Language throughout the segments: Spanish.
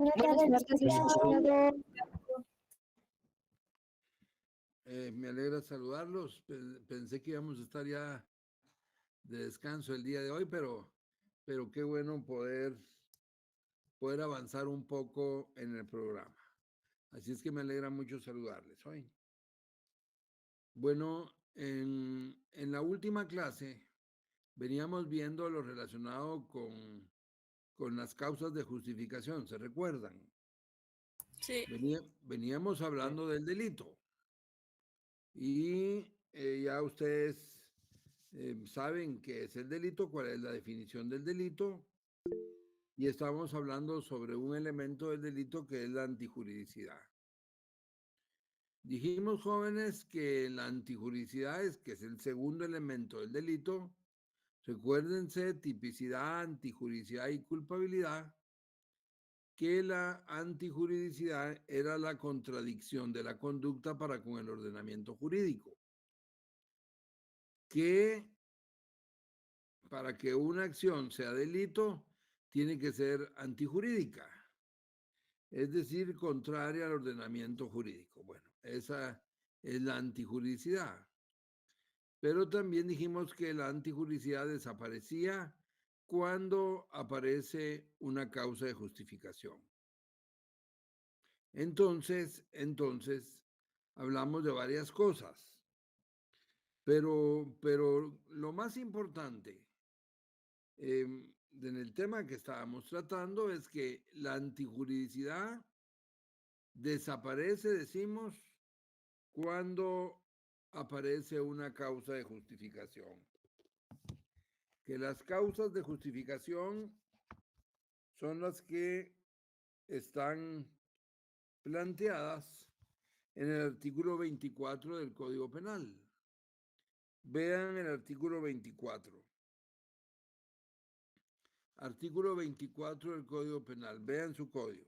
Buenas tardes, licenciado. Me alegra saludarlos. Pensé que íbamos a estar ya de descanso el día de hoy, pero qué bueno poder avanzar un poco en el programa. Así es que me alegra mucho saludarles hoy. Bueno, en la última clase veníamos viendo lo relacionado con las causas de justificación, ¿se recuerdan? Sí. Veníamos hablando del delito. Y ya ustedes saben qué es el delito, cuál es la definición del delito. Y estamos hablando sobre un elemento del delito que es la antijuridicidad. Dijimos, jóvenes, que la antijuridicidad que es el segundo elemento del delito. Recuérdense, tipicidad, antijuridicidad y culpabilidad, que la antijuridicidad era la contradicción de la conducta para con el ordenamiento jurídico. Que para que una acción sea delito, tiene que ser antijurídica, es decir, contraria al ordenamiento jurídico. Bueno, esa es la antijuridicidad. Pero también dijimos que la antijuridicidad desaparecía cuando aparece una causa de justificación. Entonces, hablamos de varias cosas. Pero lo más importante en el tema que estábamos tratando es que la antijuridicidad desaparece, decimos, cuando aparece una causa de justificación. Que las causas de justificación son las que están planteadas en el artículo 24 del Código Penal. Vean el artículo 24. Artículo 24 del Código Penal. Vean su código.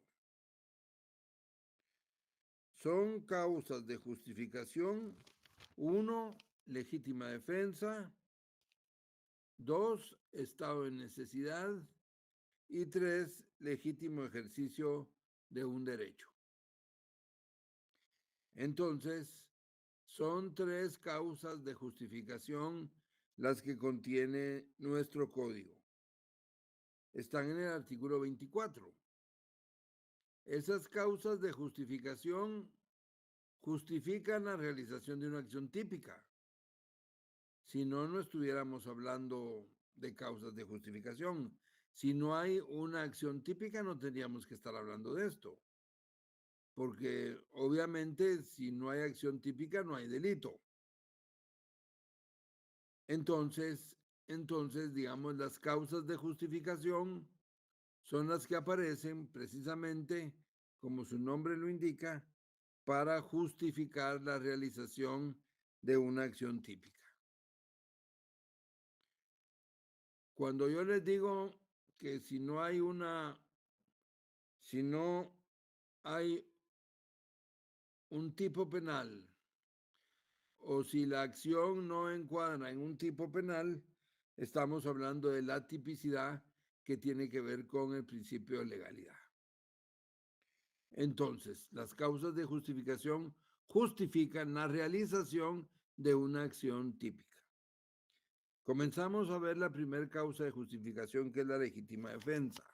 Son causas de justificación: 1, legítima defensa; 2, estado de necesidad; y 3, legítimo ejercicio de un derecho. Entonces, son 3 causas de justificación las que contiene nuestro código. Están en el artículo 24. Esas causas de justificación justifican la realización de una acción típica. Si no, no estuviéramos hablando de causas de justificación. Si no hay una acción típica, no tendríamos que estar hablando de esto. Porque obviamente, si no hay acción típica, no hay delito. Entonces, digamos, las causas de justificación son las que aparecen precisamente, como su nombre lo indica, para justificar la realización de una acción típica. Cuando yo les digo que si no hay un tipo penal, o si la acción no encuadra en un tipo penal, estamos hablando de la tipicidad, que tiene que ver con el principio de legalidad. Entonces, las causas de justificación justifican la realización de una acción típica. Comenzamos a ver la primera causa de justificación, que es la legítima defensa.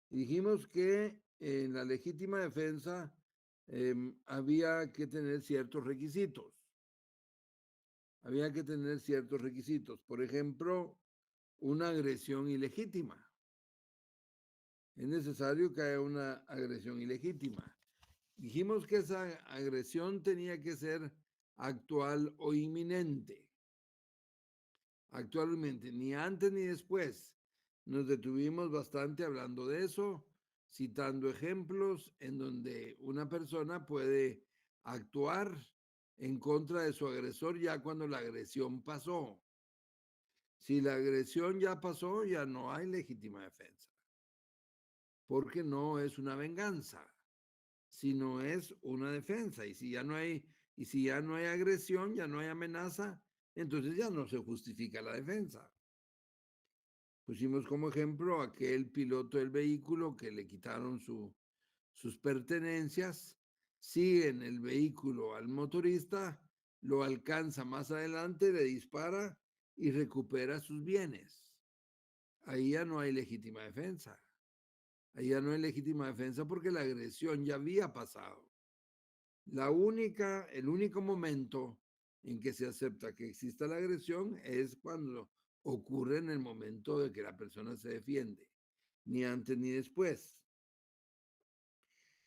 Y dijimos que en la legítima defensa había que tener ciertos requisitos. Había que tener ciertos requisitos. Por ejemplo, una agresión ilegítima. Es necesario que haya una agresión ilegítima. Dijimos que esa agresión tenía que ser actual o inminente. Actualmente, ni antes ni después. Nos detuvimos bastante hablando de eso, citando ejemplos en donde una persona puede actuar en contra de su agresor ya cuando la agresión pasó. Si la agresión ya pasó, ya no hay legítima defensa, porque no es una venganza, sino es una defensa. Y si ya no hay agresión, ya no hay amenaza, entonces ya no se justifica la defensa. Pusimos como ejemplo aquel piloto del vehículo que le quitaron sus pertenencias, sigue en el vehículo al motorista, lo alcanza más adelante, le dispara y recupera sus bienes. Ahí ya no hay legítima defensa. Ahí ya no hay legítima defensa porque la agresión ya había pasado. El único momento en que se acepta que exista la agresión es cuando ocurre en el momento de que la persona se defiende, ni antes ni después.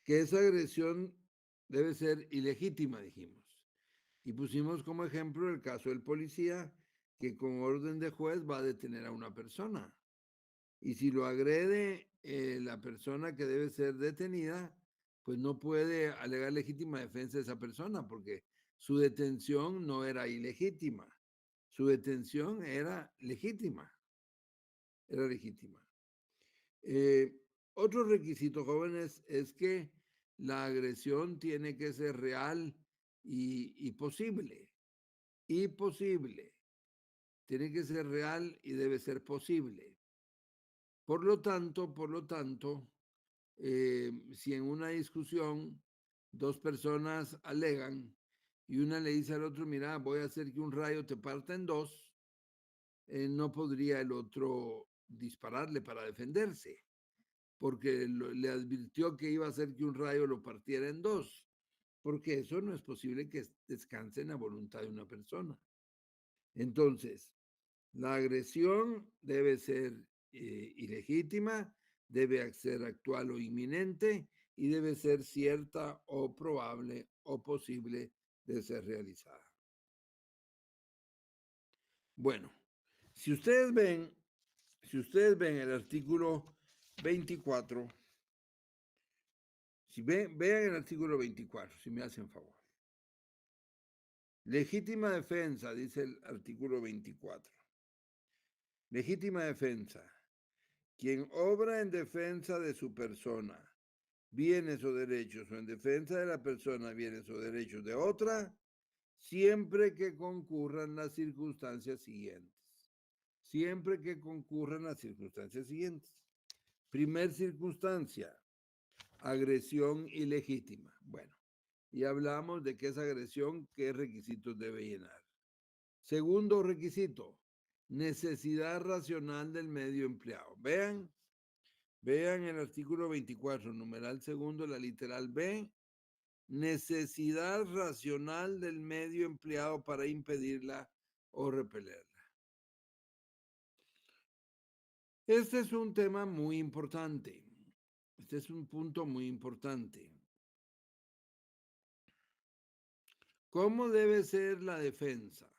Que esa agresión debe ser ilegítima, dijimos. Y pusimos como ejemplo el caso del policía que con orden de juez va a detener a una persona. Y si lo agrede la persona que debe ser detenida, pues no puede alegar legítima defensa de esa persona porque su detención no era ilegítima. Su detención era legítima. Era legítima. Otro requisito, jóvenes, es que la agresión tiene que ser real y posible. Y posible. Tiene que ser real y debe ser posible. Por lo tanto, si en una discusión dos personas alegan y una le dice al otro, mira, voy a hacer que un rayo te parta en dos, no podría el otro dispararle para defenderse, porque le advirtió que iba a hacer que un rayo lo partiera en dos, porque eso no es posible que descanse en la voluntad de una persona. Entonces, la agresión debe ser ilegítima, debe ser actual o inminente y debe ser cierta o probable o posible de ser realizada. Bueno, si ustedes ven el artículo 24, vean el artículo 24, si me hacen favor. Legítima defensa, dice el artículo 24. Legítima defensa. Quien obra en defensa de su persona, bienes o derechos, o en defensa de la persona, bienes o derechos de otra, siempre que concurran las circunstancias siguientes. Siempre que concurran las circunstancias siguientes. Primer circunstancia, agresión ilegítima. Bueno, y hablamos de qué es agresión, qué requisitos debe llenar. Segundo requisito, necesidad racional del medio empleado. Vean el artículo 24, numeral segundo, la literal B, necesidad racional del medio empleado para impedirla o repelerla. Este es un tema muy importante. Este es un punto muy importante. ¿Cómo debe ser la defensa?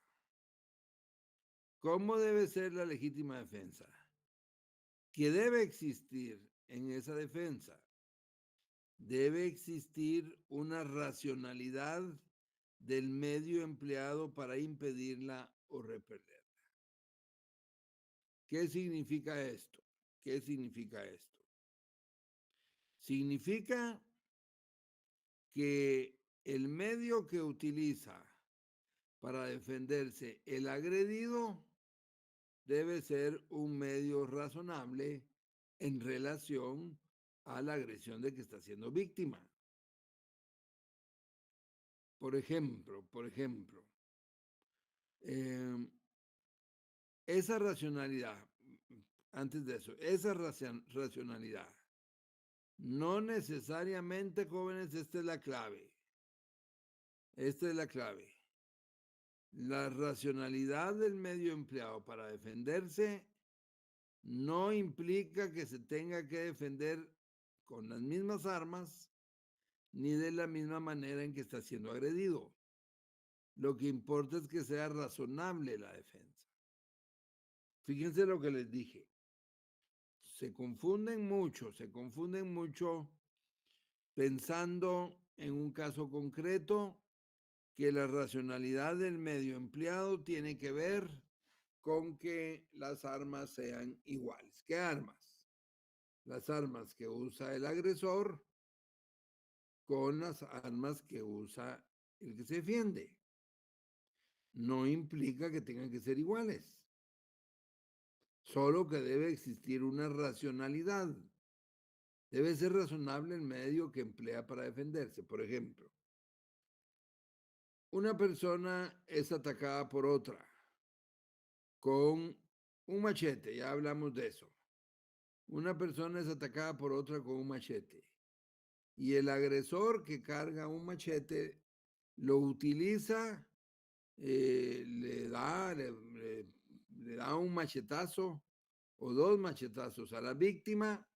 ¿Cómo debe ser la legítima defensa? ¿Qué debe existir en esa defensa? Debe existir una racionalidad del medio empleado para impedirla o repelerla. ¿Qué significa esto? ¿Qué significa esto? Significa que el medio que utiliza para defenderse el agredido debe ser un medio razonable en relación a la agresión de que está siendo víctima. Por ejemplo, esa racionalidad, antes de eso, esa racionalidad, no necesariamente, jóvenes, esta es la clave. Esta es la clave. La racionalidad del medio empleado para defenderse no implica que se tenga que defender con las mismas armas ni de la misma manera en que está siendo agredido. Lo que importa es que sea razonable la defensa. Fíjense lo que les dije. Se confunden mucho pensando en un caso concreto que la racionalidad del medio empleado tiene que ver con que las armas sean iguales. ¿Qué armas? Las armas que usa el agresor con las armas que usa el que se defiende. No implica que tengan que ser iguales. solo que debe existir una racionalidad. Debe ser razonable el medio que emplea para defenderse. Por ejemplo, una persona es atacada por otra con un machete, ya hablamos de eso. Una persona es atacada por otra con un machete y el agresor que carga un machete lo utiliza, le da un machetazo o dos machetazos a la víctima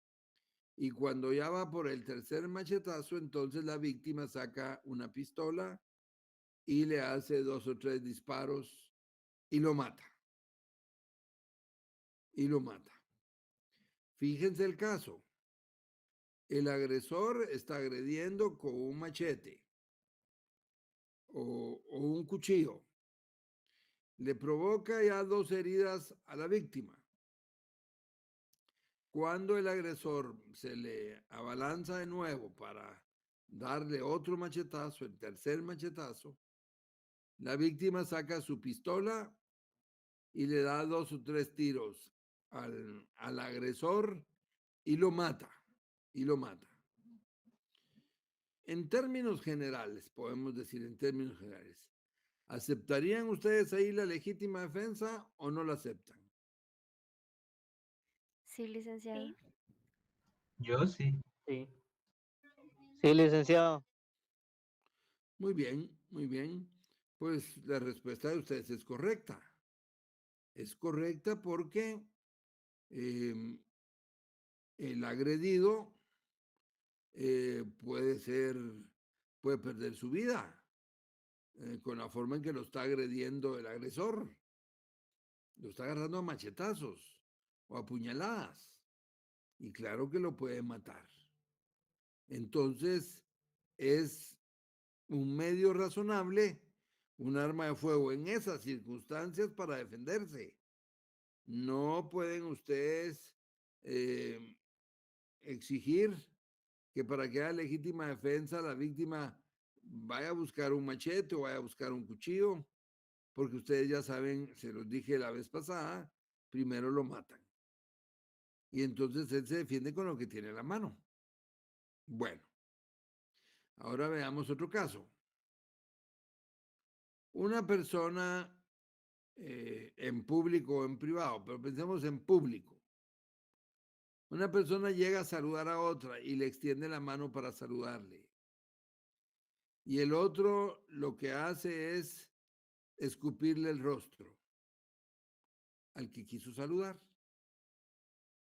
y cuando ya va por el tercer machetazo, entonces la víctima saca una pistola y le hace 2 o 3 disparos y lo mata. Y lo mata. Fíjense el caso. El agresor está agrediendo con un machete o un cuchillo. Le provoca ya 2 heridas a la víctima. Cuando el agresor se le abalanza de nuevo para darle otro machetazo, el tercer machetazo, la víctima saca su pistola y le da 2 o 3 tiros al agresor y lo mata. Y lo mata. En términos generales, podemos decir en términos generales, ¿aceptarían ustedes ahí la legítima defensa o no la aceptan? Sí, licenciado. Sí. Yo sí. Sí. Sí, licenciado. Muy bien, muy bien. Pues la respuesta de ustedes es correcta. Es correcta porque el agredido puede perder su vida con la forma en que lo está agrediendo el agresor. Lo está agarrando a machetazos o a puñaladas. Y claro que lo puede matar. Entonces, es un medio razonable, un arma de fuego en esas circunstancias para defenderse. No pueden ustedes exigir que para que haya legítima defensa la víctima vaya a buscar un machete o vaya a buscar un cuchillo, porque ustedes ya saben, se los dije la vez pasada, primero lo matan. Y entonces él se defiende con lo que tiene en la mano. Bueno, ahora veamos otro caso. Una persona en público o en privado, pero pensemos en público. Una persona llega a saludar a otra y le extiende la mano para saludarle. Y el otro lo que hace es escupirle el rostro al que quiso saludar.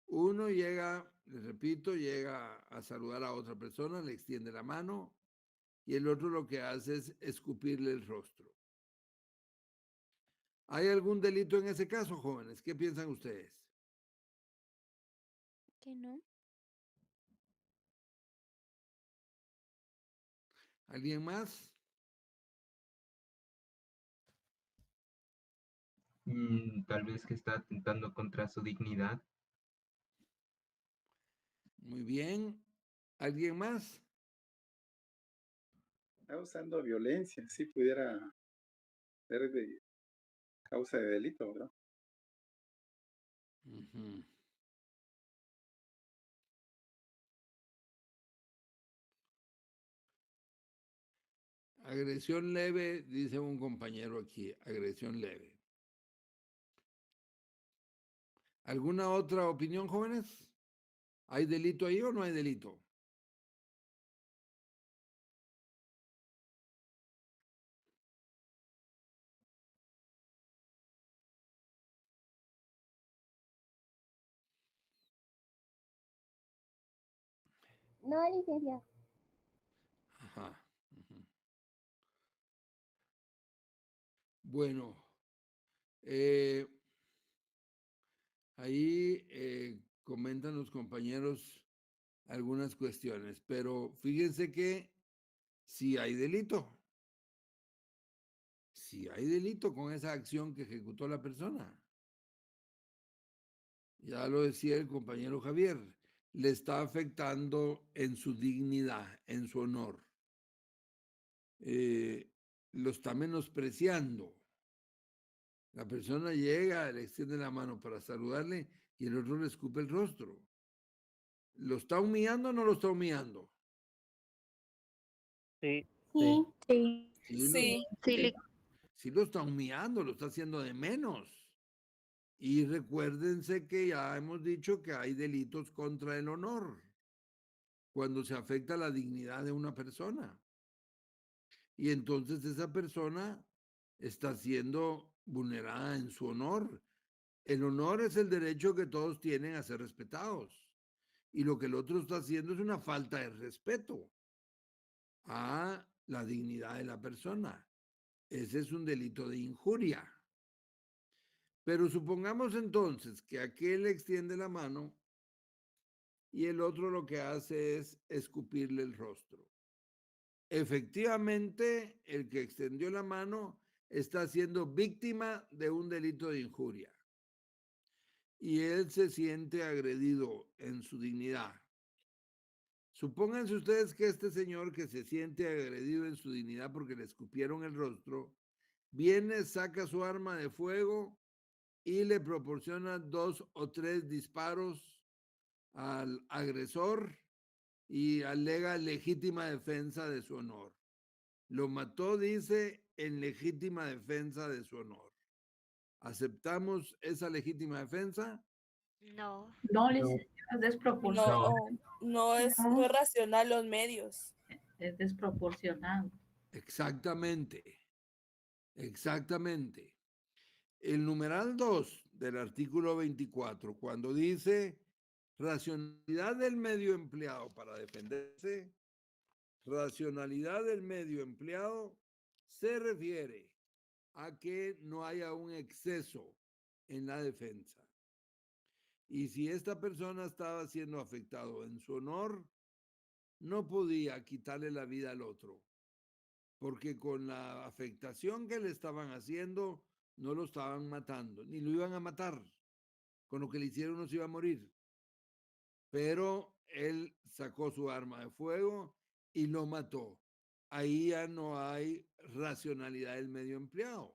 Uno llega, les repito, llega a saludar a otra persona, le extiende la mano y el otro lo que hace es escupirle el rostro. ¿Hay algún delito en ese caso, jóvenes? ¿Qué piensan ustedes? Que no. ¿Alguien más? Tal vez que está atentando contra su dignidad. Muy bien. ¿Alguien más? Está usando violencia, sí pudiera ser de causa de delito, ¿verdad? Ujú. Agresión leve, dice un compañero aquí, agresión leve. ¿Alguna otra opinión, jóvenes? ¿Hay delito ahí o no hay delito? No, licenciado. Ajá. Ujú. Bueno, ahí comentan los compañeros algunas cuestiones, pero fíjense que sí hay delito. Sí hay delito con esa acción que ejecutó la persona. Ya lo decía el compañero Javier, le está afectando en su dignidad, en su honor. Lo está menospreciando. La persona llega, le extiende la mano para saludarle y el otro le escupe el rostro. ¿Lo está humillando o no lo está humillando? Sí. Sí. Sí. Sí, Sí. sí lo está humillando, lo está haciendo de menos. Y recuérdense que ya hemos dicho que hay delitos contra el honor cuando se afecta la dignidad de una persona. Y entonces esa persona está siendo vulnerada en su honor. El honor es el derecho que todos tienen a ser respetados. Y lo que el otro está haciendo es una falta de respeto a la dignidad de la persona. Ese es un delito de injuria. Pero supongamos entonces que aquel extiende la mano y el otro lo que hace es escupirle el rostro. Efectivamente, el que extendió la mano está siendo víctima de un delito de injuria y él se siente agredido en su dignidad. Supónganse ustedes que este señor que se siente agredido en su dignidad porque le escupieron el rostro, viene, saca su arma de fuego y le proporciona 2 o 3 disparos al agresor y alega legítima defensa de su honor. Lo mató, dice, en legítima defensa de su honor. ¿Aceptamos esa legítima defensa? No. No, licenciado, es desproporcionado. No es racional los medios. Es desproporcionado. Exactamente. Exactamente. El numeral 2 del artículo 24, cuando dice racionalidad del medio empleado para defenderse, racionalidad del medio empleado se refiere a que no haya un exceso en la defensa. Y si esta persona estaba siendo afectado en su honor, no podía quitarle la vida al otro, porque con la afectación que le estaban haciendo, no lo estaban matando, ni lo iban a matar. Con lo que le hicieron no se iba a morir. Pero él sacó su arma de fuego y lo mató. Ahí ya no hay racionalidad del medio empleado.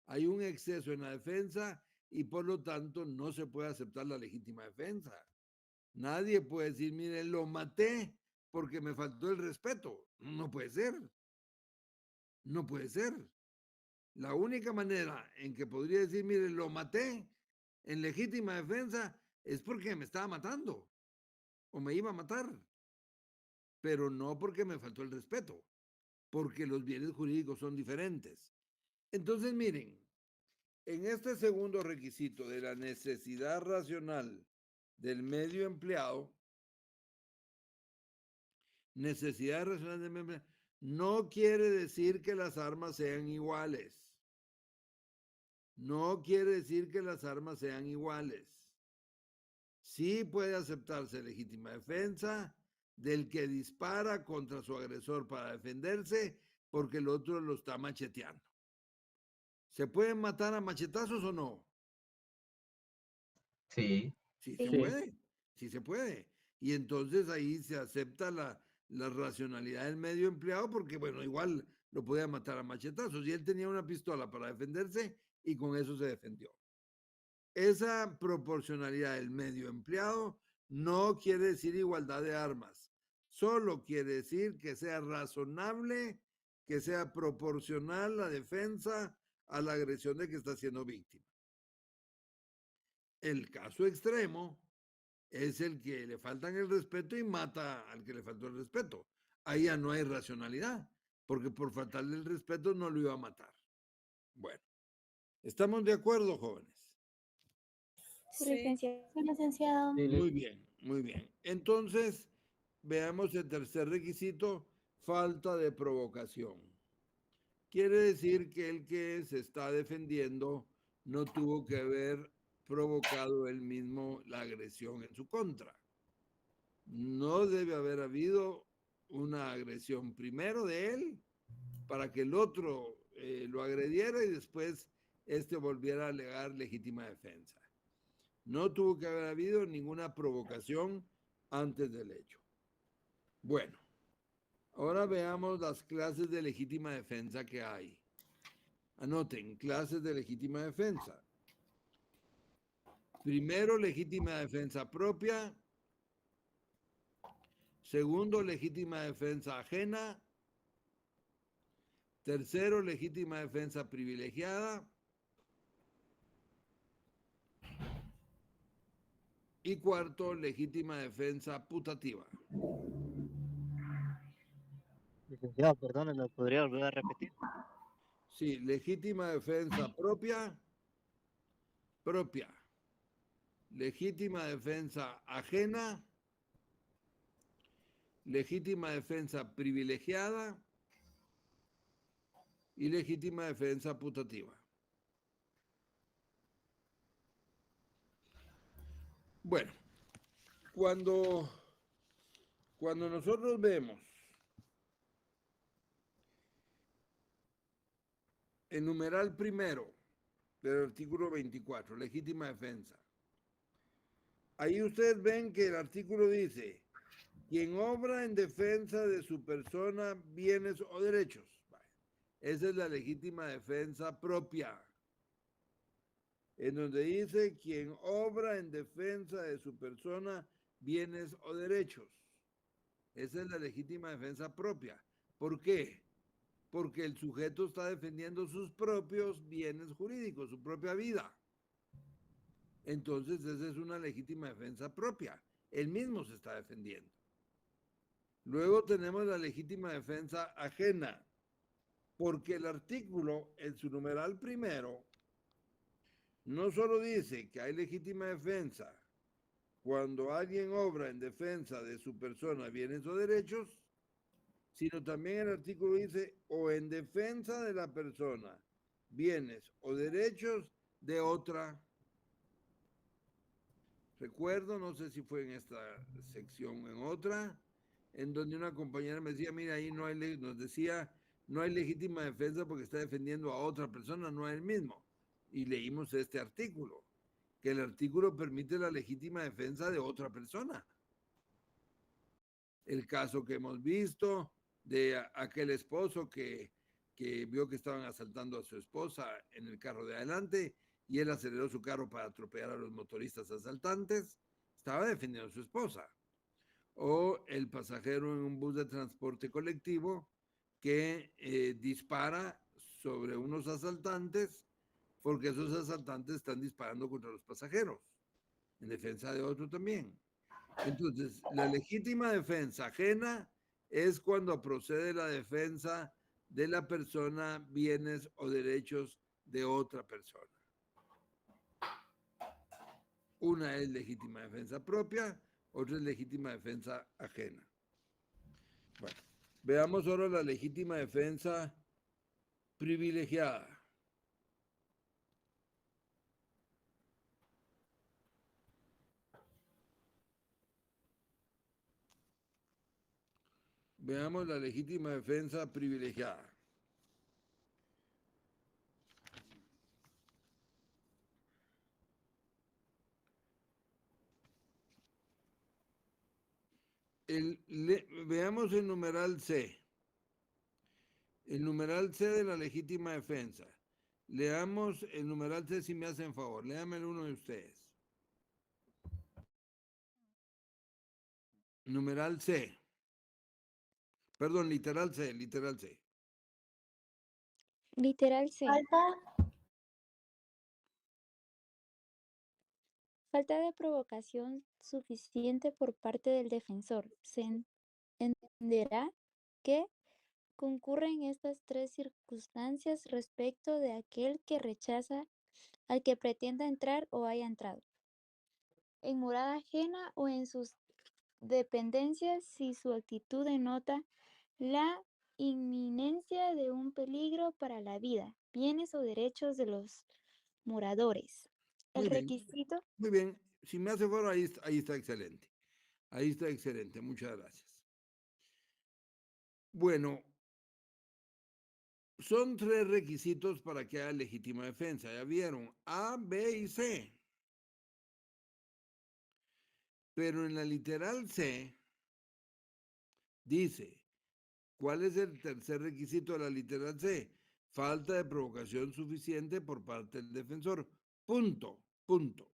Hay un exceso en la defensa y por lo tanto no se puede aceptar la legítima defensa. Nadie puede decir, mire, lo maté porque me faltó el respeto. No puede ser. No puede ser. La única manera en que podría decir, mire, lo maté en legítima defensa es porque me estaba matando o me iba a matar, pero no porque me faltó el respeto, porque los bienes jurídicos son diferentes. Entonces, miren, en este segundo requisito de la necesidad racional del medio empleado, necesidad racional del medio empleado, no quiere decir que las armas sean iguales. No quiere decir que las armas sean iguales. Sí puede aceptarse legítima defensa del que dispara contra su agresor para defenderse porque el otro lo está macheteando. ¿Se pueden matar a machetazos o no? Sí. Sí se puede, sí se puede. Y entonces ahí se acepta la racionalidad del medio empleado porque, bueno, igual lo podía matar a machetazos y él tenía una pistola para defenderse y con eso se defendió. Esa proporcionalidad del medio empleado no quiere decir igualdad de armas, solo quiere decir que sea razonable, que sea proporcional la defensa a la agresión de que está siendo víctima. El caso extremo es el que le faltan el respeto y mata al que le faltó el respeto. Ahí ya no hay racionalidad, porque por faltarle el respeto no lo iba a matar. Bueno, ¿estamos de acuerdo, jóvenes? Sí, licenciado. Sí, licenciado. Muy bien, muy bien. Entonces, veamos el tercer requisito, falta de provocación. Quiere decir que el que se está defendiendo no tuvo que haber provocado él mismo la agresión en su contra. No debe haber habido una agresión primero de él para que el otro lo agrediera y después este volviera a alegar legítima defensa. No tuvo que haber habido ninguna provocación antes del hecho. Bueno, ahora veamos las clases de legítima defensa que hay. Anoten, clases de legítima defensa. Primero, legítima defensa propia. Segundo, legítima defensa ajena. Tercero, legítima defensa privilegiada. Y cuarto, legítima defensa putativa. Licenciado, perdón, ¿lo podría volver a repetir? Sí, legítima defensa propia. Legítima defensa ajena. Legítima defensa privilegiada. Y legítima defensa putativa. Bueno, cuando nosotros vemos el numeral primero del artículo 24, legítima defensa, ahí ustedes ven que el artículo dice, quien obra en defensa de su persona, bienes o derechos. Esa es la legítima defensa propia. En donde dice quien obra en defensa de su persona, bienes o derechos. Esa es la legítima defensa propia. ¿Por qué? Porque el sujeto está defendiendo sus propios bienes jurídicos, su propia vida. Entonces, esa es una legítima defensa propia. Él mismo se está defendiendo. Luego tenemos la legítima defensa ajena, porque el artículo, en su numeral primero, no solo dice que hay legítima defensa cuando alguien obra en defensa de su persona, bienes o derechos, sino también el artículo dice o en defensa de la persona, bienes o derechos de otra. Recuerdo, no sé si fue en esta sección o en otra, en donde una compañera me decía, mira, ahí no hay, nos decía, no hay legítima defensa porque está defendiendo a otra persona, no a él mismo. Y leímos este artículo, que el artículo permite la legítima defensa de otra persona. El caso que hemos visto de aquel esposo que vio que estaban asaltando a su esposa en el carro de adelante y él aceleró su carro para atropellar a los motoristas asaltantes, estaba defendiendo a su esposa. O el pasajero en un bus de transporte colectivo que dispara sobre unos asaltantes porque esos asaltantes están disparando contra los pasajeros, en defensa de otro también. Entonces, la legítima defensa ajena es cuando procede la defensa de la persona, bienes o derechos de otra persona. Una es legítima defensa propia, otra es legítima defensa ajena. Bueno, veamos ahora la legítima defensa privilegiada. Veamos la legítima defensa privilegiada. Veamos el numeral C. El numeral C de la legítima defensa. Leamos el numeral C si me hacen favor. Léamelo uno de ustedes. Numeral C. Perdón, literal C, literal C. Literal C. Falta de provocación suficiente por parte del defensor. Se entenderá que concurren estas tres circunstancias respecto de aquel que rechaza al que pretenda entrar o haya entrado en morada ajena o en sus dependencias si su actitud denota la inminencia de un peligro para la vida, bienes o derechos de los moradores. El requisito. Muy bien, si me hace favor, ahí está excelente. Ahí está excelente, muchas gracias. Bueno, son tres requisitos para que haya legítima defensa. Ya vieron, A, B y C. Pero en la literal C dice, ¿cuál es el tercer requisito de la literal C? falta de provocación suficiente por parte del defensor. Punto, punto.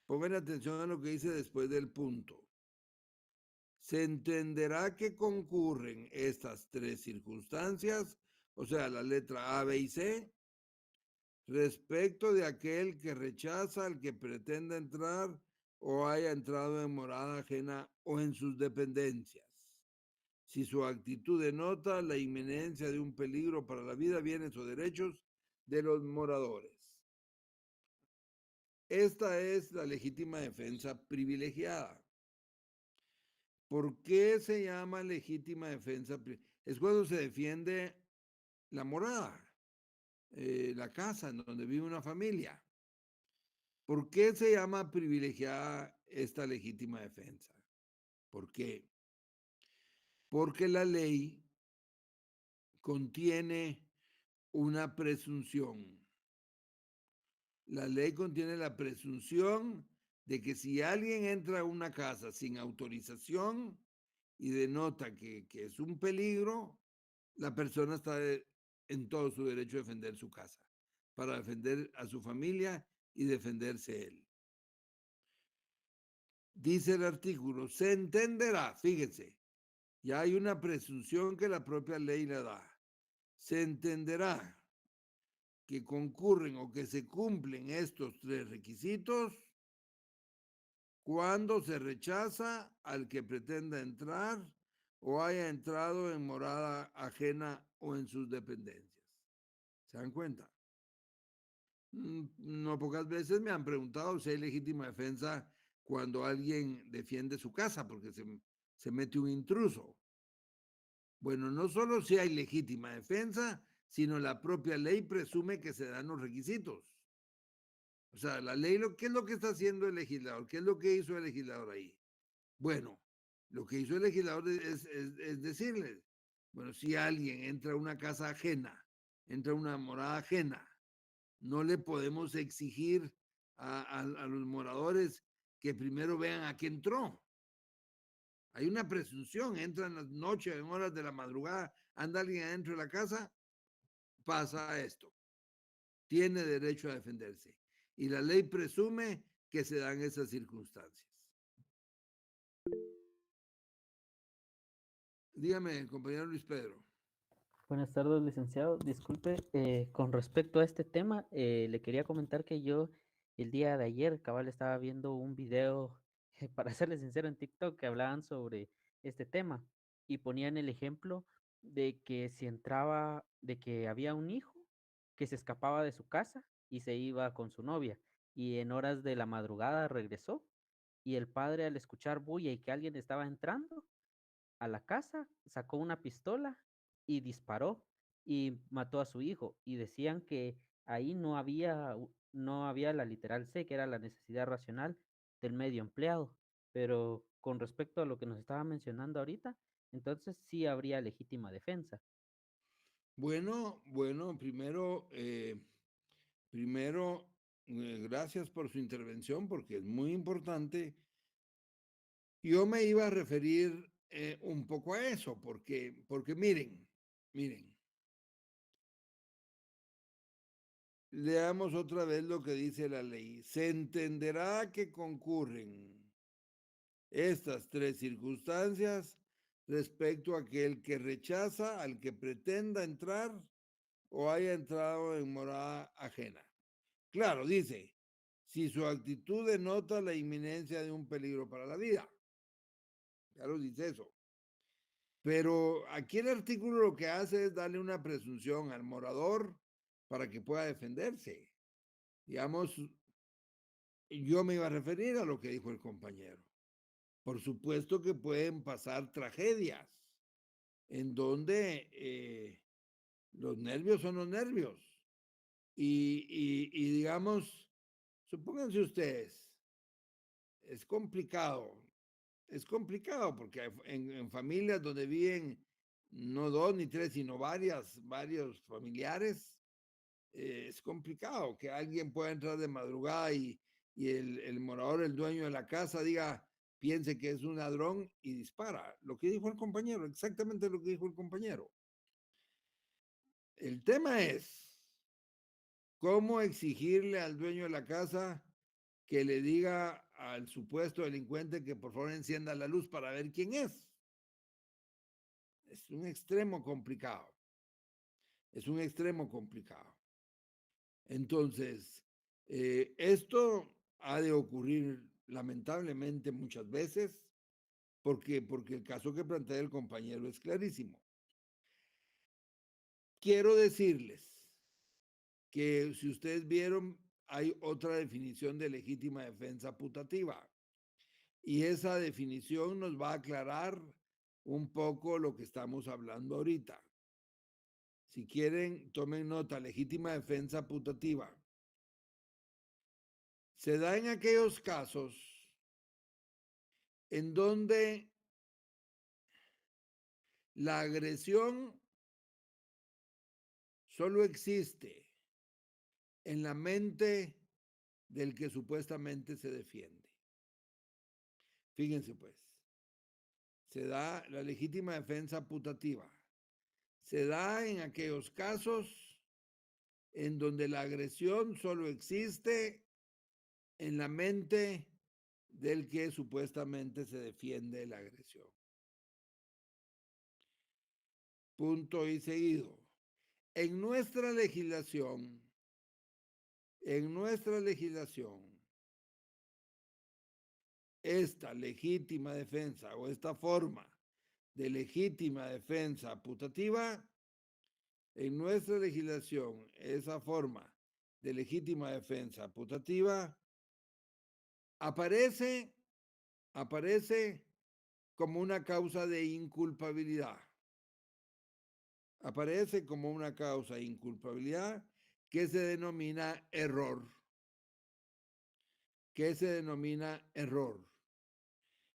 Pongan atención a lo que dice después del punto. Se entenderá que concurren estas tres circunstancias, o sea, la letra A, B y C, respecto de aquel que rechaza al que pretenda entrar o haya entrado en morada ajena o en sus dependencias. Si su actitud denota la inminencia de un peligro para la vida, bienes o derechos de los moradores. Esta es la legítima defensa privilegiada. ¿Por qué se llama legítima defensa? Es cuando se defiende la morada, la casa en donde vive una familia. ¿Por qué se llama privilegiada esta legítima defensa? ¿Por qué? Porque la ley contiene una presunción. La ley contiene la presunción de que si alguien entra a una casa sin autorización y denota que es un peligro, la persona está en todo su derecho a defender su casa, para defender a su familia y defenderse él. Dice el artículo, se entenderá, fíjense, ya hay una presunción que la propia ley le da. Se entenderá que concurren o que se cumplen estos tres requisitos cuando se rechaza al que pretenda entrar o haya entrado en morada ajena o en sus dependencias. ¿Se dan cuenta? No pocas veces me han preguntado si hay legítima defensa cuando alguien defiende su casa porque se mete un intruso. Bueno, no solo si hay legítima defensa, sino la propia ley presume que se dan los requisitos. O sea, la ley, ¿qué es lo que está haciendo el legislador? ¿Qué es lo que hizo el legislador ahí? Bueno, lo que hizo el legislador es decirle, bueno, si alguien entra a una casa ajena, entra a una morada ajena, no le podemos exigir a los moradores que primero vean a qué entró. Hay una presunción, entra en las noches, en horas de la madrugada, anda alguien adentro de la casa, pasa esto. Tiene derecho a defenderse. Y la ley presume que se dan esas circunstancias. Dígame, compañero Luis Pedro. Buenas tardes, licenciado. Disculpe, con respecto a este tema, le quería comentar que yo el día de ayer, cabal, estaba viendo un video, para serle sincero, en TikTok, que hablaban sobre este tema y ponían el ejemplo de que si entraba, de que había un hijo que se escapaba de su casa y se iba con su novia y en horas de la madrugada regresó y el padre al escuchar bulla y que alguien estaba entrando, a la casa, sacó una pistola y disparó y mató a su hijo. Y decían que ahí no había la literal C, que era la necesidad racional del medio empleado. Pero con respecto a lo que nos estaba mencionando ahorita, entonces sí habría legítima defensa. Bueno, primero, gracias por su intervención, porque es muy importante. Yo me iba a referir un poco a eso, porque miren, leamos otra vez lo que dice la ley. Se entenderá que concurren estas tres circunstancias respecto a aquel que rechaza al que pretenda entrar o haya entrado en morada ajena. Claro, dice, si su actitud denota la inminencia de un peligro para la vida. Claro, dice eso. Pero aquí el artículo lo que hace es darle una presunción al morador para que pueda defenderse. Digamos, yo me iba a referir a lo que dijo el compañero. Por supuesto que pueden pasar tragedias en donde los nervios son los nervios. Y digamos, supónganse ustedes, es complicado porque en familias donde viven no dos ni tres, sino varios familiares, es complicado que alguien pueda entrar de madrugada y el morador, el dueño de la casa, piense que es un ladrón y dispara. Lo que dijo el compañero, exactamente lo que dijo el compañero. El tema es cómo exigirle al dueño de la casa que le diga al supuesto delincuente que por favor encienda la luz para ver quién es. Es un extremo complicado. Es un extremo complicado. Entonces, esto ha de ocurrir lamentablemente muchas veces porque el caso que plantea el compañero es clarísimo. Quiero decirles que si ustedes vieron, hay otra definición de legítima defensa putativa. Y esa definición nos va a aclarar un poco lo que estamos hablando ahorita. Si quieren, tomen nota, legítima defensa putativa. Se da en aquellos casos en donde la agresión solo existe en la mente del que supuestamente se defiende. Fíjense pues, se da la legítima defensa putativa. Se da en aquellos casos en donde la agresión solo existe en la mente del que supuestamente se defiende de la agresión. Punto y seguido. En nuestra legislación, esta legítima defensa o esta forma de legítima defensa putativa, en nuestra legislación, esa forma de legítima defensa putativa aparece como una causa de inculpabilidad. Aparece como una causa de inculpabilidad que se denomina error.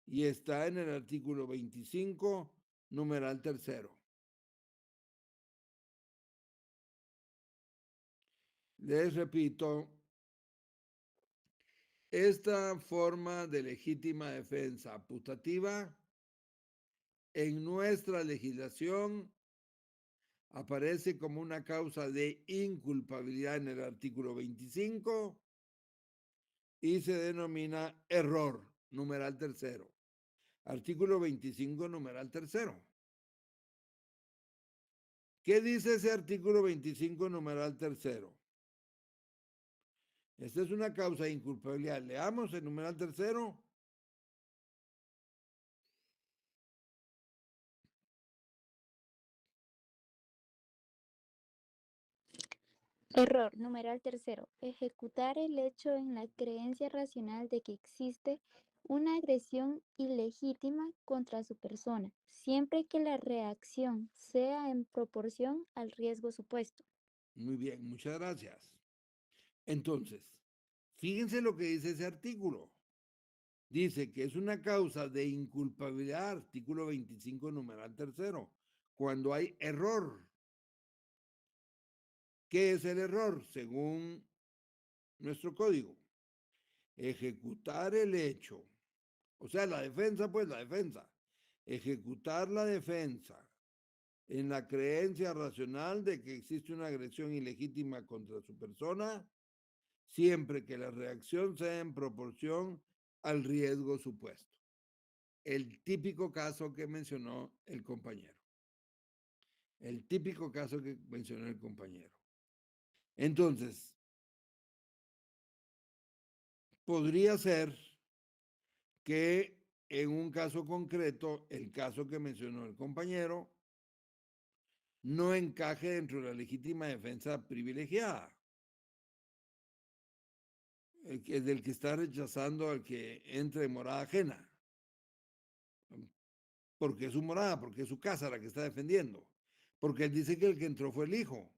Y está en el artículo 25, numeral 3. Les repito, esta forma de legítima defensa putativa en nuestra legislación aparece como una causa de inculpabilidad en el artículo 25 y se denomina error, numeral 3. Artículo 25, numeral 3. ¿Qué dice ese artículo 25, numeral 3? Esta es una causa de inculpabilidad. Leamos el numeral 3. Error. Numeral 3. Ejecutar el hecho en la creencia racional de que existe una agresión ilegítima contra su persona, siempre que la reacción sea en proporción al riesgo supuesto. Muy bien, muchas gracias. Entonces, fíjense lo que dice ese artículo. Dice que es una causa de inculpabilidad, artículo 25, numeral 3, cuando hay error. ¿Qué es el error? Según nuestro código. Ejecutar el hecho. O sea, la defensa, pues la defensa. Ejecutar la defensa en la creencia racional de que existe una agresión ilegítima contra su persona, siempre que la reacción sea en proporción al riesgo supuesto. El típico caso que mencionó el compañero. Entonces, podría ser que en un caso concreto, el caso que mencionó el compañero, no encaje dentro de la legítima defensa privilegiada. Es del que está rechazando al que entre en morada ajena. Porque es su morada, porque es su casa la que está defendiendo. Porque él dice que el que entró fue el hijo.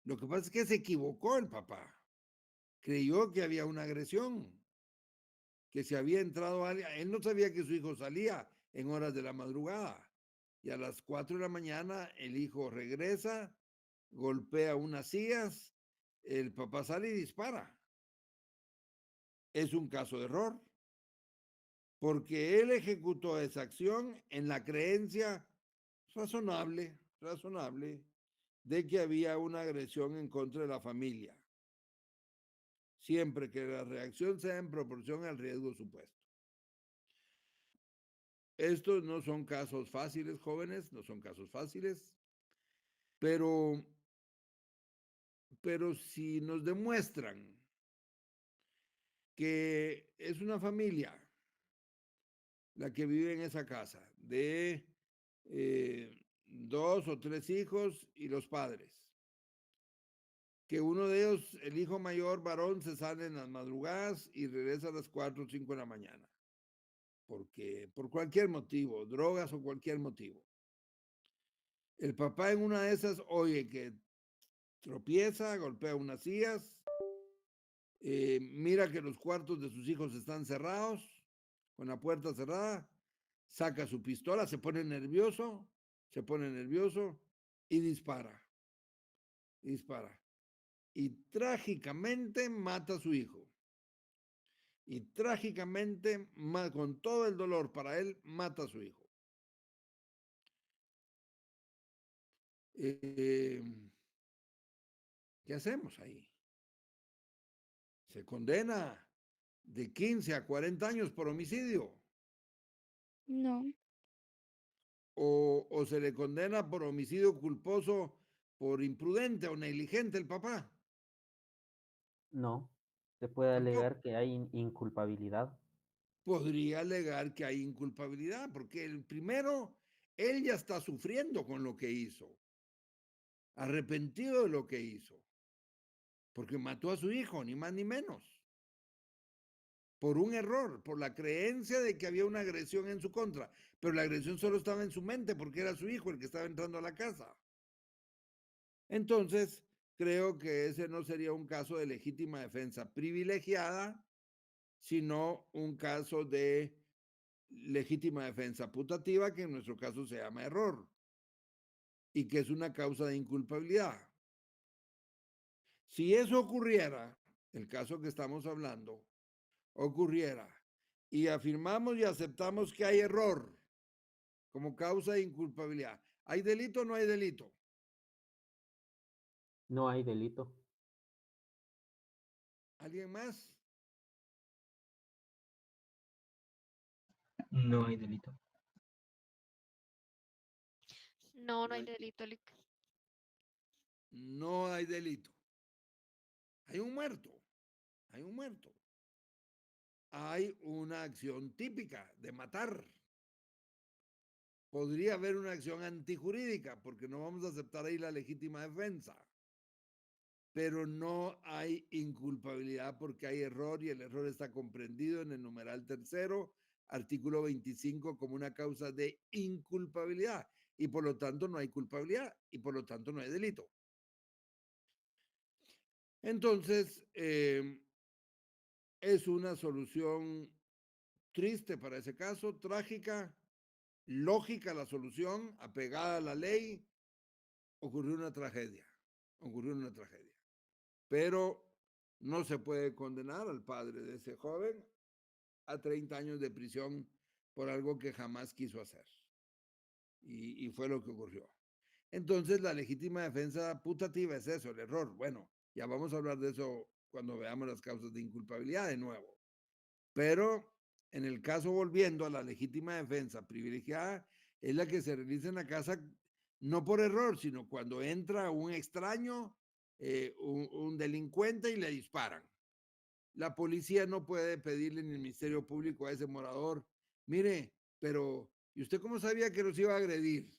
Lo que pasa es que se equivocó el papá. Creyó que había una agresión, que se había entrado alguien. Él no sabía que su hijo salía en horas de la madrugada. Y a las 4 de la mañana el hijo regresa, golpea unas sillas, el papá sale y dispara. Es un caso de error, porque él ejecutó esa acción en la creencia razonable de que había una agresión en contra de la familia, siempre que la reacción sea en proporción al riesgo supuesto. Estos no son casos fáciles, jóvenes, no son casos fáciles, pero si nos demuestran que es una familia la que vive en esa casa, de 2 o 3 hijos y los padres, que uno de ellos, el hijo mayor varón, se sale en las madrugadas y regresa a las 4 o 5 de la mañana, porque por cualquier motivo, drogas o cualquier motivo. El papá en una de esas oye que tropieza, golpea unas sillas, mira que los cuartos de sus hijos están cerrados, con la puerta cerrada, saca su pistola, se pone nervioso y dispara. Y trágicamente mata a su hijo. Y trágicamente, con todo el dolor para él, mata a su hijo. ¿Qué hacemos ahí? Se condena de 15 a 40 años por homicidio. No, O se le condena por homicidio culposo por imprudente o negligente el papá. No, se puede Tampoco. alegar que hay inculpabilidad. Podría alegar que hay inculpabilidad, porque el primero, él ya está sufriendo con lo que hizo, arrepentido de lo que hizo, porque mató a su hijo, ni más ni menos, por un error, por la creencia de que había una agresión en su contra, pero la agresión solo estaba en su mente porque era su hijo el que estaba entrando a la casa. Entonces, creo que ese no sería un caso de legítima defensa privilegiada, sino un caso de legítima defensa putativa, que en nuestro caso se llama error, y que es una causa de inculpabilidad. Si eso ocurriera, el caso que estamos hablando, ocurriera, y afirmamos y aceptamos que hay error como causa de inculpabilidad, ¿hay delito o no hay delito? No hay delito. ¿Alguien más? No hay delito. No, no hay delito, Lick. No hay delito. Hay un muerto. Hay una acción típica de matar. Podría haber una acción antijurídica, porque no vamos a aceptar ahí la legítima defensa. Pero no hay inculpabilidad porque hay error, y el error está comprendido en el numeral 3º, artículo 25, como una causa de inculpabilidad. Y por lo tanto no hay culpabilidad, y por lo tanto no hay delito. Entonces, es una solución triste para ese caso, trágica, lógica la solución, apegada a la ley. Ocurrió una tragedia. Pero no se puede condenar al padre de ese joven a 30 años de prisión por algo que jamás quiso hacer. Y fue lo que ocurrió. Entonces, la legítima defensa putativa es eso, el error. Bueno, ya vamos a hablar de eso cuando veamos las causas de inculpabilidad de nuevo. Pero en el caso, volviendo a la legítima defensa privilegiada, es la que se realiza en la casa no por error, sino cuando entra un extraño, un delincuente, y le disparan. La policía no puede pedirle ni el Ministerio Público a ese morador, mire, pero ¿y usted cómo sabía que los iba a agredir?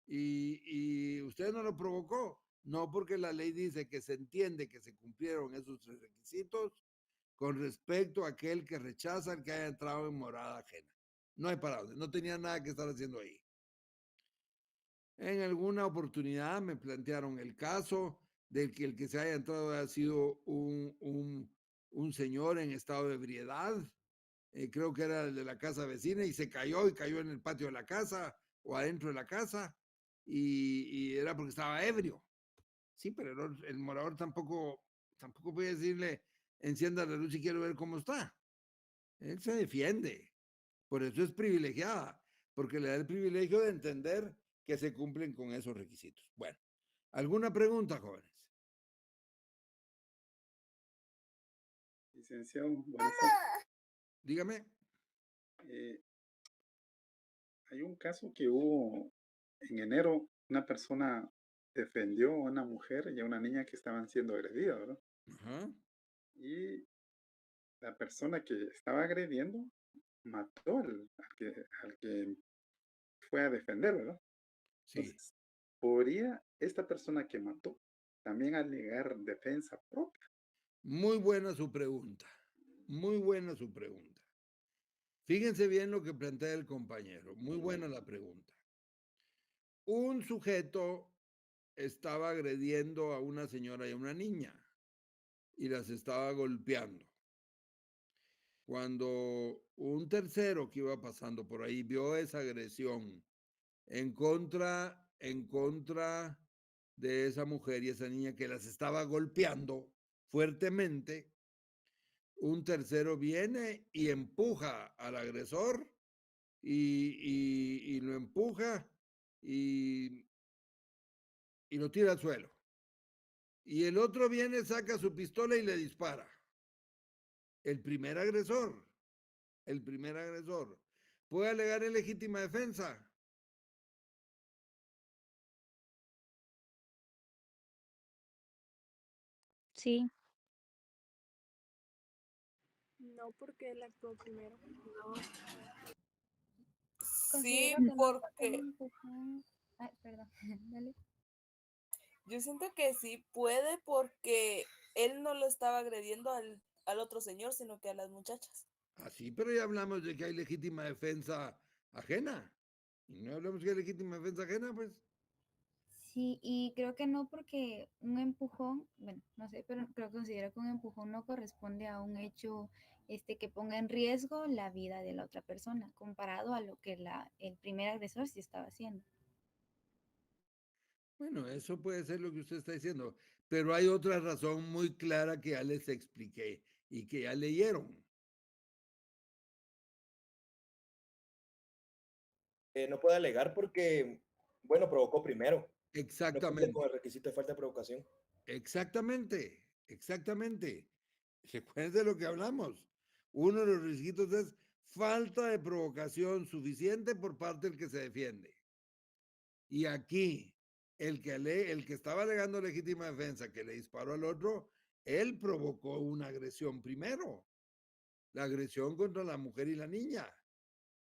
¿Y usted no lo provocó? No, porque la ley dice que se entiende que se cumplieron esos 3 requisitos con respecto a aquel que rechaza el que haya entrado en morada ajena. No hay para dónde, no tenía nada que estar haciendo ahí. En alguna oportunidad me plantearon el caso de que el que se haya entrado haya sido un señor en estado de ebriedad, creo que era el de la casa vecina, y se cayó en el patio de la casa o adentro de la casa, y era porque estaba ebrio. Sí, pero el morador tampoco puede decirle, encienda la luz y quiero ver cómo está. Él se defiende. Por eso es privilegiada, porque le da el privilegio de entender que se cumplen con esos requisitos. Bueno, ¿Alguna pregunta, jóvenes? Licenciado, buenas tardes. Dígame. Hay un caso que hubo en enero, una persona defendió a una mujer y a una niña que estaban siendo agredidas, ¿verdad? Ajá. Y la persona que estaba agrediendo mató al que fue a defender, ¿verdad? Sí. Entonces, ¿podría esta persona que mató también alegar defensa propia? Muy buena su pregunta. Muy buena su pregunta. Fíjense bien lo que plantea el compañero. Muy buena la pregunta. Un sujeto estaba agrediendo a una señora y a una niña y las estaba golpeando. Cuando un tercero que iba pasando por ahí vio esa agresión en contra de esa mujer y esa niña que las estaba golpeando fuertemente, un tercero viene y empuja al agresor y lo empuja y lo tira al suelo. Y el otro viene, saca su pistola y le dispara. El primer agresor. ¿Puede alegar en legítima defensa? Sí. No, porque él actuó primero. No. Sí, Considero que no fue un porque empujón. Ay, perdón, dale. yo siento que sí puede porque él no lo estaba agrediendo al otro señor, sino que a las muchachas. Así, pero ya hablamos de que hay legítima defensa ajena. Y no hablamos que hay legítima defensa ajena, pues. Sí, y creo que no porque un empujón, bueno, no sé, pero creo que considero que un empujón no corresponde a un hecho que ponga en riesgo la vida de la otra persona, comparado a lo que el primer agresor sí estaba haciendo. Bueno, eso puede ser lo que usted está diciendo, pero hay otra razón muy clara que ya les expliqué y que ya leyeron. No puede alegar porque, bueno, provocó primero. No cumple Exactamente. con el requisito de falta de provocación. Exactamente. Recuerden de lo que hablamos. Uno de los requisitos es falta de provocación suficiente por parte del que se defiende. Y aquí, el que estaba alegando legítima defensa, que le disparó al otro, él provocó una agresión primero. La agresión contra la mujer y la niña.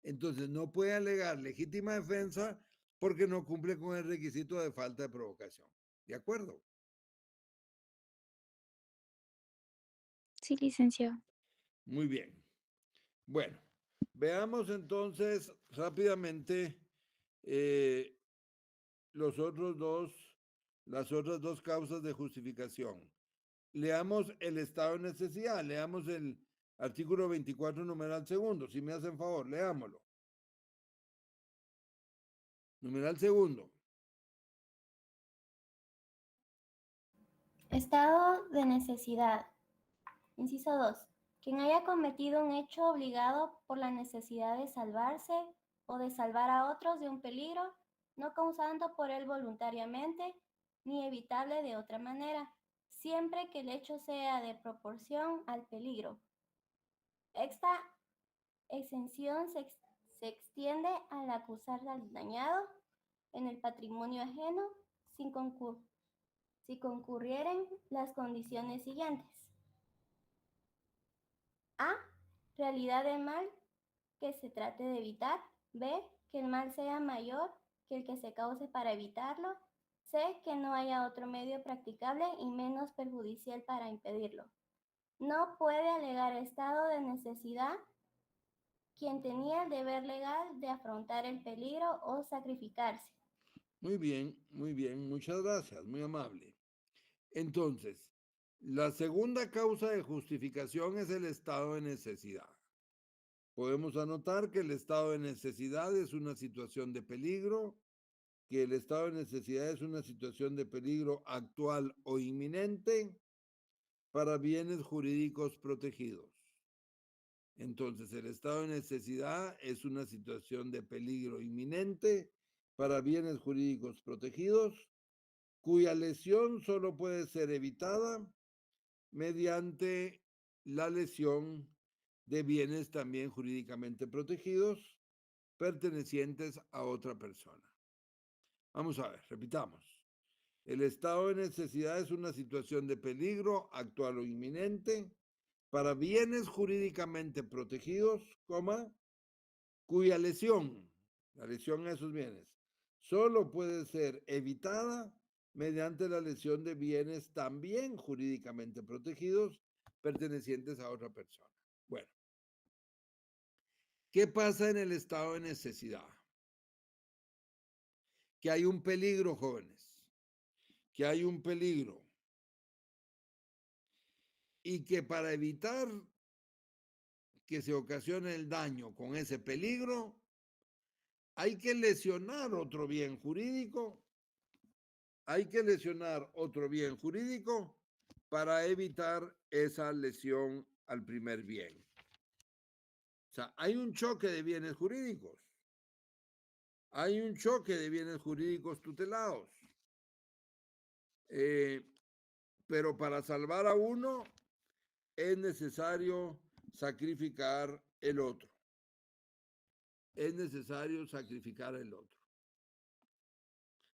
Entonces no puede alegar legítima defensa porque no cumple con el requisito de falta de provocación. ¿De acuerdo? Sí, licenciado. Muy bien. Bueno, veamos entonces rápidamente las otras dos causas de justificación. Leamos el estado de necesidad, leamos el artículo 24, numeral segundo. Si me hacen favor, leámoslo. Numeral segundo. Estado de necesidad. Inciso 2. Quien haya cometido un hecho obligado por la necesidad de salvarse o de salvar a otros de un peligro, no causando por él voluntariamente ni evitable de otra manera, siempre que el hecho sea de proporción al peligro. Esta exención se extiende al acusar al dañado en el patrimonio ajeno si concurrieren las condiciones siguientes. A. Realidad del mal que se trate de evitar. B. Que el mal sea mayor que el que se cause para evitarlo. C. Que no haya otro medio practicable y menos perjudicial para impedirlo. No puede alegar estado de necesidad quien tenía el deber legal de afrontar el peligro o sacrificarse. Muy bien, muchas gracias, muy amable. Entonces, la segunda causa de justificación es el estado de necesidad. Podemos anotar que el estado de necesidad es una situación de peligro, que el estado de necesidad es una situación de peligro actual o inminente para bienes jurídicos protegidos. Entonces, el estado de necesidad es una situación de peligro inminente para bienes jurídicos protegidos cuya lesión solo puede ser evitada mediante la lesión de bienes también jurídicamente protegidos pertenecientes a otra persona. Vamos a ver, repitamos. El estado de necesidad es una situación de peligro actual o inminente para bienes jurídicamente protegidos, cuya lesión, la lesión a esos bienes, solo puede ser evitada mediante la lesión de bienes también jurídicamente protegidos pertenecientes a otra persona. Bueno, ¿qué pasa en el estado de necesidad? Que hay un peligro, jóvenes, que hay un peligro y que para evitar que se ocasione el daño con ese peligro, hay que lesionar otro bien jurídico, para evitar esa lesión al primer bien. O sea, hay un choque de bienes jurídicos. Hay un choque de bienes jurídicos tutelados. Pero para salvar a uno es necesario sacrificar el otro. Es necesario sacrificar el otro.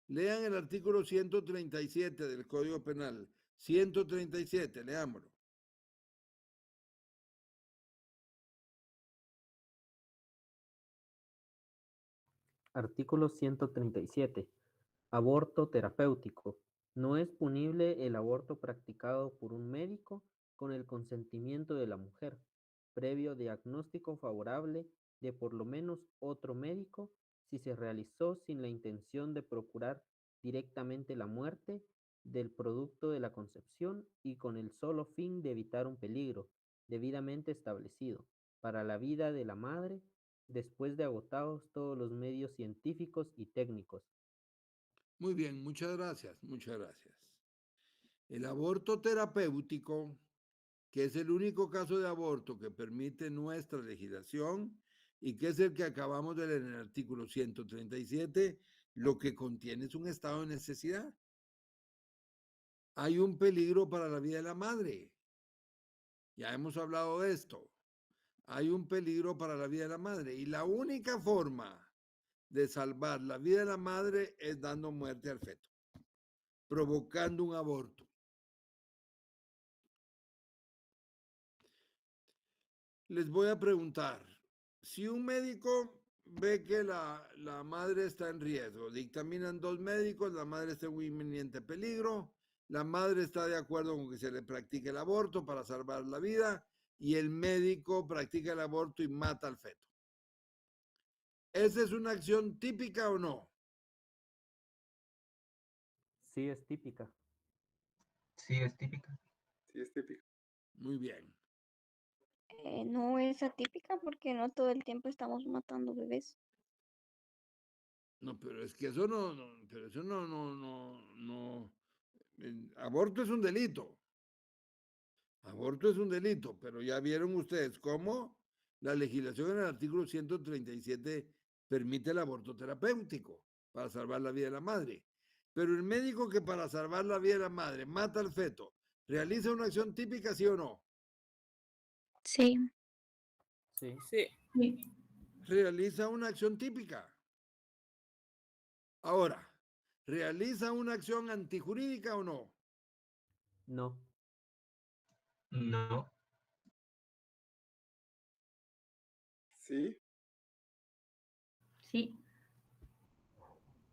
Lean el artículo 137 del Código Penal. 137, leámoslo. Artículo 137. Aborto terapéutico. No es punible el aborto practicado por un médico con el consentimiento de la mujer, previo diagnóstico favorable de por lo menos otro médico, si se realizó sin la intención de procurar directamente la muerte del producto de la concepción y con el solo fin de evitar un peligro debidamente establecido para la vida de la madre, después de agotados todos los medios científicos y técnicos. Muy bien, muchas gracias, muchas gracias. El aborto terapéutico, que es el único caso de aborto que permite nuestra legislación y que es el que acabamos de leer en el artículo 137, lo que contiene es un estado de necesidad. Hay un peligro para la vida de la madre. Ya hemos hablado de esto. Hay un peligro para la vida de la madre y la única forma de salvar la vida de la madre es dando muerte al feto, provocando un aborto. Les voy a preguntar, si un médico ve que la madre está en riesgo, dictaminan 2 médicos, la madre está en un inminente peligro, la madre está de acuerdo con que se le practique el aborto para salvar la vida y el médico practica el aborto y mata al feto. ¿Esa es una acción típica o no? Sí, es típica. Sí, es típica. Sí, es típico. Muy bien. No es atípica porque no todo el tiempo estamos matando bebés. No, pero es que eso no, aborto es un delito. Aborto es un delito, pero ya vieron ustedes cómo la legislación en el artículo 137 permite el aborto terapéutico para salvar la vida de la madre. Pero el médico que para salvar la vida de la madre mata al feto, ¿realiza una acción típica, sí o no? Sí. Sí. Sí. Realiza una acción típica. Ahora, ¿realiza una acción antijurídica o no? No. No. Sí. Sí.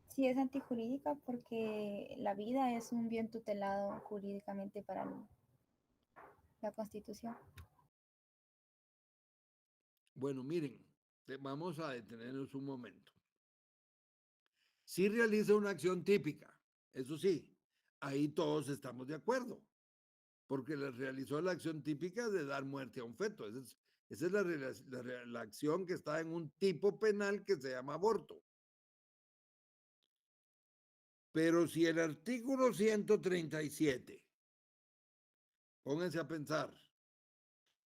Sí, es antijurídica porque la vida es un bien tutelado jurídicamente para la Constitución. Bueno, miren, vamos a detenernos un momento. Sí realiza una acción típica, eso sí, ahí todos estamos de acuerdo, porque le realizó la acción típica de dar muerte a un feto. Esa es la acción que está en un tipo penal que se llama aborto. Pero si el artículo 137, pónganse a pensar,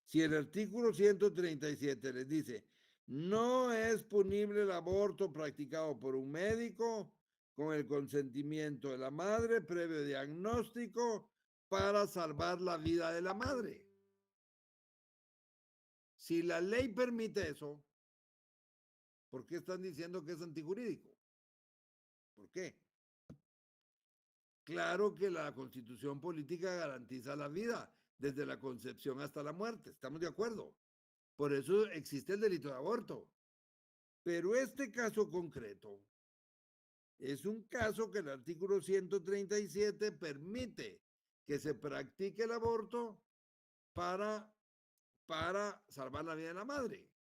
si el artículo 137 les dice, no es punible el aborto practicado por un médico con el consentimiento de la madre previo diagnóstico para salvar la vida de la madre. Si la ley permite eso, ¿por qué están diciendo que es antijurídico? ¿Por qué? Claro que la Constitución política garantiza la vida desde la concepción hasta la muerte, estamos de acuerdo. Por eso existe el delito de aborto. Pero este caso concreto es un caso que el artículo 137 permite que se practique el aborto para salvar la vida de la madre.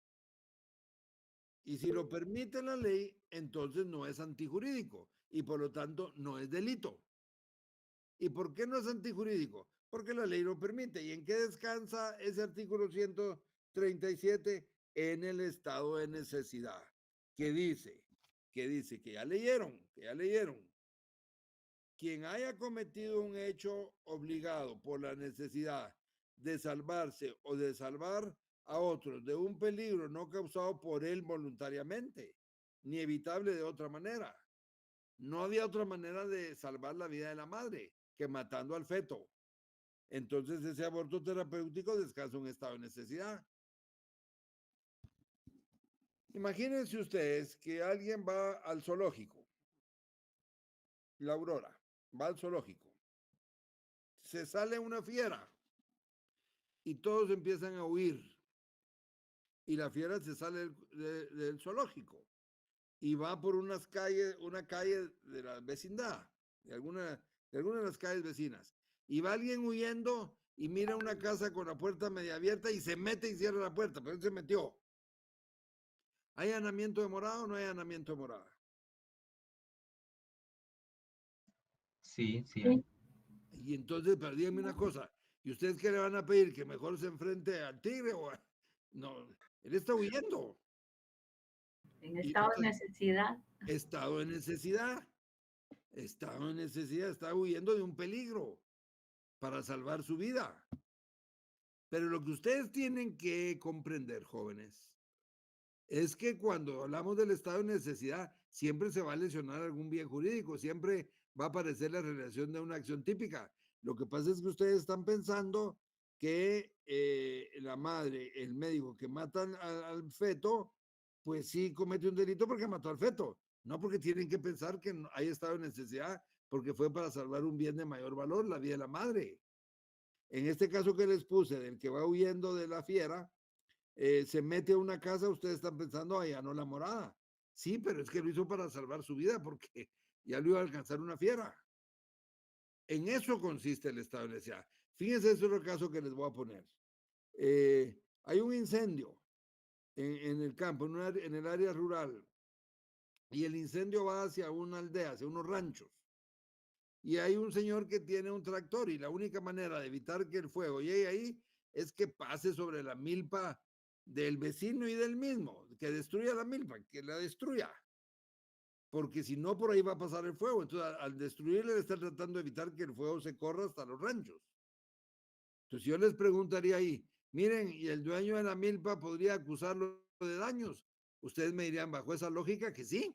Y si lo permite la ley, entonces no es antijurídico y por lo tanto no es delito. ¿Y por qué no es antijurídico? Porque la ley lo permite. ¿Y en qué descansa ese artículo 137? En el estado de necesidad. ¿Qué dice? Que ya leyeron. Quien haya cometido un hecho obligado por la necesidad de salvarse o de salvar a otros de un peligro no causado por él voluntariamente, ni evitable de otra manera. No había otra manera de salvar la vida de la madre que matando al feto. Entonces ese aborto terapéutico descansa un estado de necesidad. Imagínense ustedes que alguien va al zoológico. La Aurora va al zoológico. Se sale una fiera y todos empiezan a huir. Y la fiera se sale del zoológico y va por una calle de la vecindad, de alguna de las calles vecinas. Y va alguien huyendo y mira una casa con la puerta media abierta y se mete y cierra la puerta, pero él se metió. ¿Hay allanamiento de morada o no hay allanamiento de morada? Sí, sí hay. Y entonces, pero díganme una cosa, ¿y ustedes qué le van a pedir? ¿Que mejor se enfrente al tigre o no? Él está huyendo. En estado de necesidad. Estado de necesidad. Estado de necesidad, está huyendo de un peligro para salvar su vida. Pero lo que ustedes tienen que comprender, jóvenes, es que cuando hablamos del estado de necesidad, siempre se va a lesionar algún bien jurídico, siempre va a aparecer la relación de una acción típica. Lo que pasa es que ustedes están pensando que la madre, el médico que mata al feto, pues sí comete un delito porque mató al feto, no porque tienen que pensar que hay estado de necesidad, porque fue para salvar un bien de mayor valor, la vida de la madre. En este caso que les puse, del que va huyendo de la fiera, se mete a una casa, ustedes están pensando, allá no la morada. Sí, pero es que lo hizo para salvar su vida porque ya lo iba a alcanzar una fiera. En eso consiste el estado de necesidad. Fíjense, ese es otro caso que les voy a poner. Hay un incendio en el campo, en el área rural, y el incendio va hacia una aldea, hacia unos ranchos. Y hay un señor que tiene un tractor y la única manera de evitar que el fuego llegue ahí es que pase sobre la milpa del vecino y del mismo, que destruya la milpa, que la destruya. Porque si no, por ahí va a pasar el fuego. Entonces, al destruirle, está tratando de evitar que el fuego se corra hasta los ranchos. Entonces, yo les preguntaría ahí, miren, ¿y el dueño de la milpa podría acusarlo de daños? Ustedes me dirían, bajo esa lógica, que sí.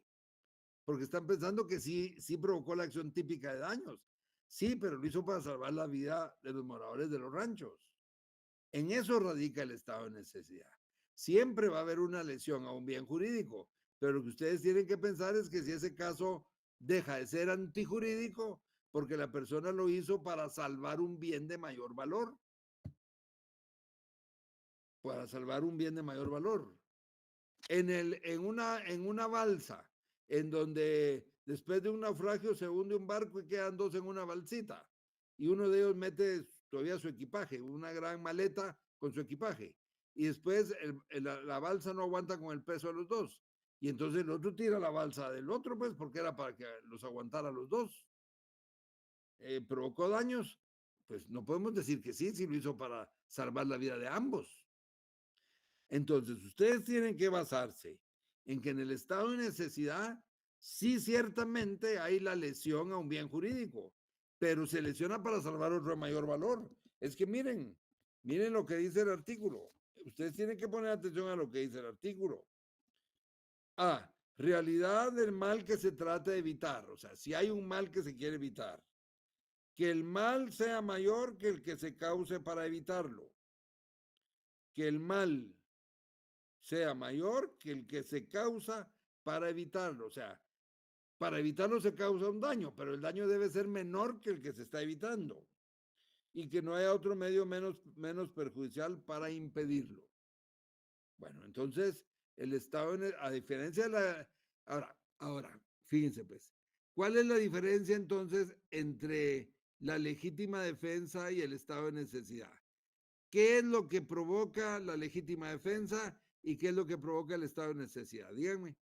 Porque están pensando que sí provocó la acción típica de daños. Sí, pero lo hizo para salvar la vida de los moradores de los ranchos. En eso radica el estado de necesidad. Siempre va a haber una lesión a un bien jurídico, pero lo que ustedes tienen que pensar es que si ese caso deja de ser antijurídico, porque la persona lo hizo para salvar un bien de mayor valor. Para salvar un bien de mayor valor. En una balsa, en donde después de un naufragio se hunde un barco y quedan dos en una balsita. Y uno de ellos mete todavía su equipaje, una gran maleta con su equipaje. Y después la balsa no aguanta con el peso de los dos. Y entonces el otro tira la balsa del otro, pues, porque era para que los aguantara los dos. ¿Provocó daños? Pues no podemos decir que sí, si lo hizo para salvar la vida de ambos. Entonces, ustedes tienen que basarse en que en el estado de necesidad, sí, ciertamente hay la lesión a un bien jurídico, pero se lesiona para salvar otro de mayor valor. Es que miren lo que dice el artículo. Ustedes tienen que poner atención a lo que dice el artículo. realidad del mal que se trata de evitar. O sea, si hay un mal que se quiere evitar, que el mal sea mayor que el que se cause para evitarlo. Que el mal sea mayor que el que se causa para evitarlo. O sea, para evitarlo se causa un daño, pero el daño debe ser menor que el que se está evitando. Y que no haya otro medio menos perjudicial para impedirlo. Bueno, entonces, el Estado, a diferencia de la... Ahora, fíjense pues, ¿cuál es la diferencia entonces entre la legítima defensa y el estado de necesidad? ¿Qué es lo que provoca la legítima defensa y qué es lo que provoca el estado de necesidad? Díganme.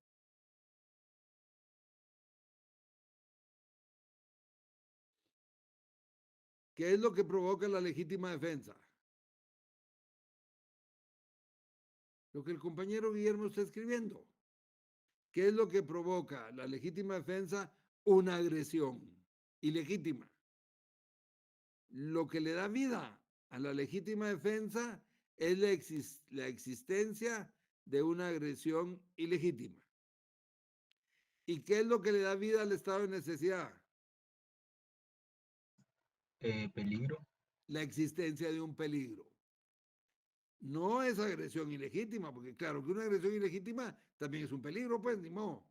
¿Qué es lo que provoca la legítima defensa? Lo que el compañero Guillermo está escribiendo. ¿Qué es lo que provoca la legítima defensa? Una agresión ilegítima. Lo que le da vida a la legítima defensa es la existencia de una agresión ilegítima. ¿Y qué es lo que le da vida al estado de necesidad? Peligro. La existencia de un peligro. No es agresión ilegítima, porque claro que una agresión ilegítima también es un peligro, pues ni modo.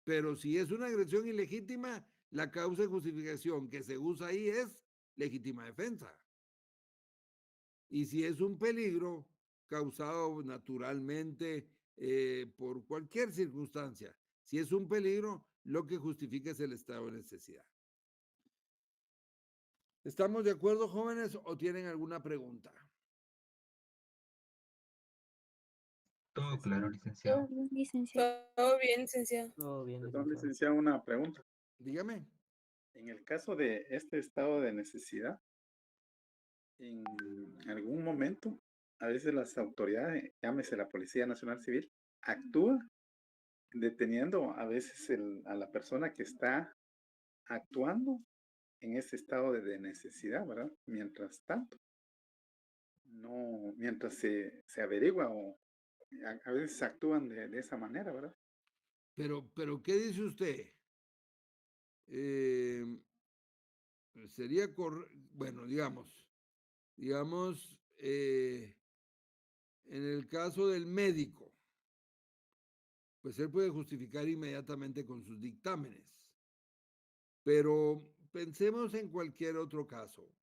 Pero si es una agresión ilegítima, la causa de justificación que se usa ahí es legítima defensa. Y si es un peligro causado naturalmente por cualquier circunstancia, si es un peligro, lo que justifica es el estado de necesidad. ¿Estamos de acuerdo, jóvenes, o tienen alguna pregunta? Todo claro, licenciado. Todo bien, licenciado. Todo bien, licenciado. Todo bien, Perdón, licenciado. licenciado, una pregunta. Dígame. En el caso de este estado de necesidad, en algún momento, a veces las autoridades, llámese la Policía Nacional Civil, actúa deteniendo a veces a la persona que está actuando en ese estado de necesidad, ¿verdad? Mientras tanto, no, mientras se averigua o a veces actúan de esa manera, ¿verdad? Pero ¿qué dice usted? Sería bueno, digamos, en el caso del médico, pues él puede justificar inmediatamente con sus dictámenes. Pero pensemos en cualquier otro caso.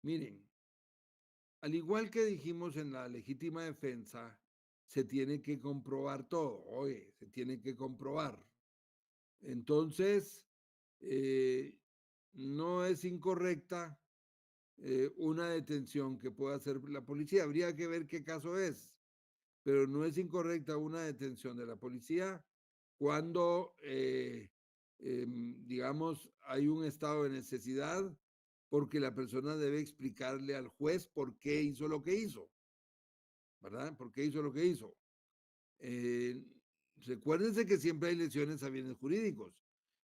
Miren, al igual que dijimos en la legítima defensa, se tiene que comprobar todo. Oye, se tiene que comprobar. Entonces, no es incorrecta una detención que pueda hacer la policía. Habría que ver qué caso es, pero no es incorrecta una detención de la policía cuando, digamos, hay un estado de necesidad porque la persona debe explicarle al juez por qué hizo lo que hizo, ¿verdad? ¿Por qué hizo lo que hizo? Recuérdense que siempre hay lesiones a bienes jurídicos.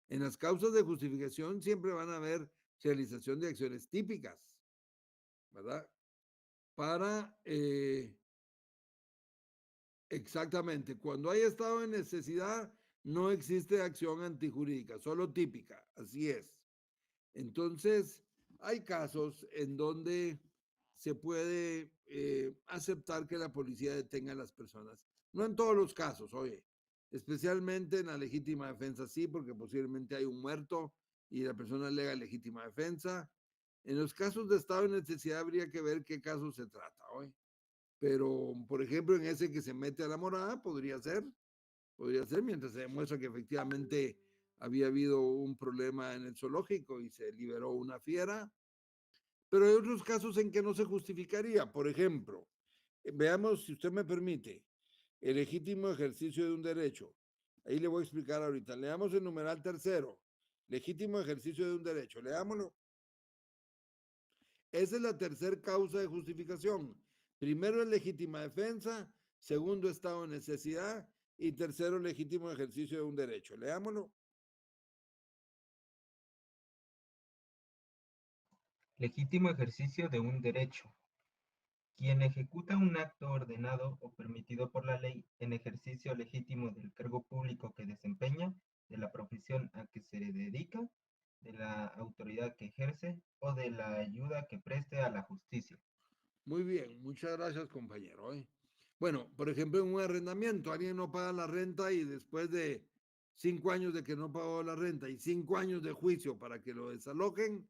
En las causas de justificación siempre van a haber realización de acciones típicas, ¿verdad? Para, exactamente, cuando hay estado de necesidad, no existe acción antijurídica, solo típica, así es. Entonces, hay casos en donde se puede aceptar que la policía detenga a las personas. No en todos los casos, oye, especialmente en la legítima defensa, sí, porque posiblemente hay un muerto y la persona alega legítima defensa. En los casos de estado de necesidad habría que ver qué caso se trata, oye. Pero, por ejemplo, en ese que se mete a la morada, podría ser mientras se demuestra que efectivamente había habido un problema en el zoológico y se liberó una fiera. Pero hay otros casos en que no se justificaría. Por ejemplo, veamos, si usted me permite, el legítimo ejercicio de un derecho. Ahí le voy a explicar ahorita. Leamos el numeral tercero. Legítimo ejercicio de un derecho. Leámoslo. Esa es la tercera causa de justificación. Primero es legítima defensa, segundo estado de necesidad y tercero legítimo ejercicio de un derecho. Leámoslo. Legítimo ejercicio de un derecho. Quien ejecuta un acto ordenado o permitido por la ley en ejercicio legítimo del cargo público que desempeña, de la profesión a que se dedica, de la autoridad que ejerce o de la ayuda que preste a la justicia. Muy bien, muchas gracias, compañero. Bueno, por ejemplo, en un arrendamiento, alguien no paga la renta y después de 5 años de que no pagó la renta y 5 años de juicio para que lo desalojen,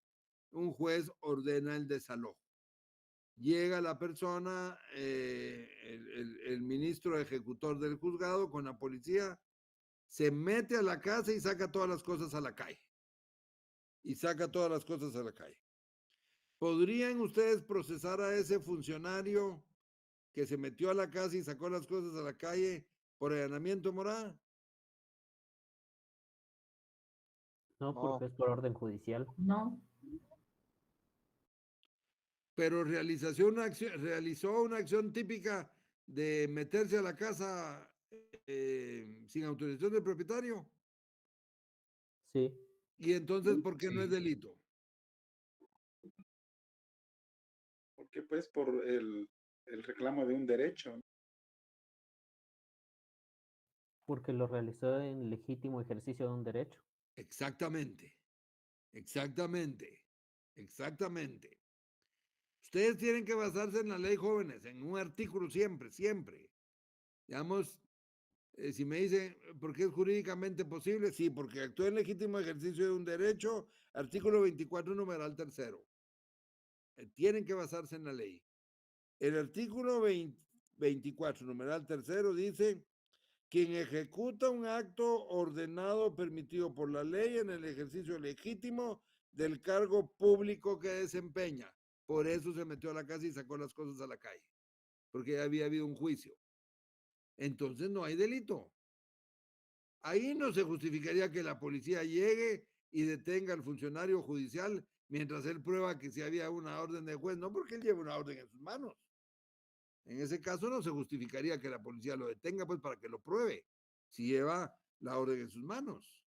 un juez ordena el desalojo. Llega la persona, el ministro ejecutor del juzgado con la policía, se mete a la casa y saca todas las cosas a la calle. ¿Podrían ustedes procesar a ese funcionario que se metió a la casa y sacó las cosas a la calle por allanamiento de morada? No, porque es por orden judicial. No. Pero realizó una acción típica de meterse a la casa sin autorización del propietario. Sí. Y entonces, ¿por qué no es delito? Porque pues por el reclamo de un derecho. Porque lo realizó en legítimo ejercicio de un derecho. Exactamente. Ustedes tienen que basarse en la ley, jóvenes, en un artículo siempre. Digamos, si me dicen, ¿por qué es jurídicamente posible? Sí, porque actúa en legítimo ejercicio de un derecho, artículo 24, numeral 3. Tienen que basarse en la ley. El artículo 24, numeral 3 dice, quien ejecuta un acto ordenado o permitido por la ley en el ejercicio legítimo del cargo público que desempeña. Por eso se metió a la casa y sacó las cosas a la calle, porque ya había habido un juicio. Entonces no hay delito. Ahí no se justificaría que la policía llegue y detenga al funcionario judicial mientras él prueba que si había una orden de juez, no porque él lleva una orden en sus manos. En ese caso no se justificaría que la policía lo detenga, pues para que lo pruebe, si lleva la orden en sus manos.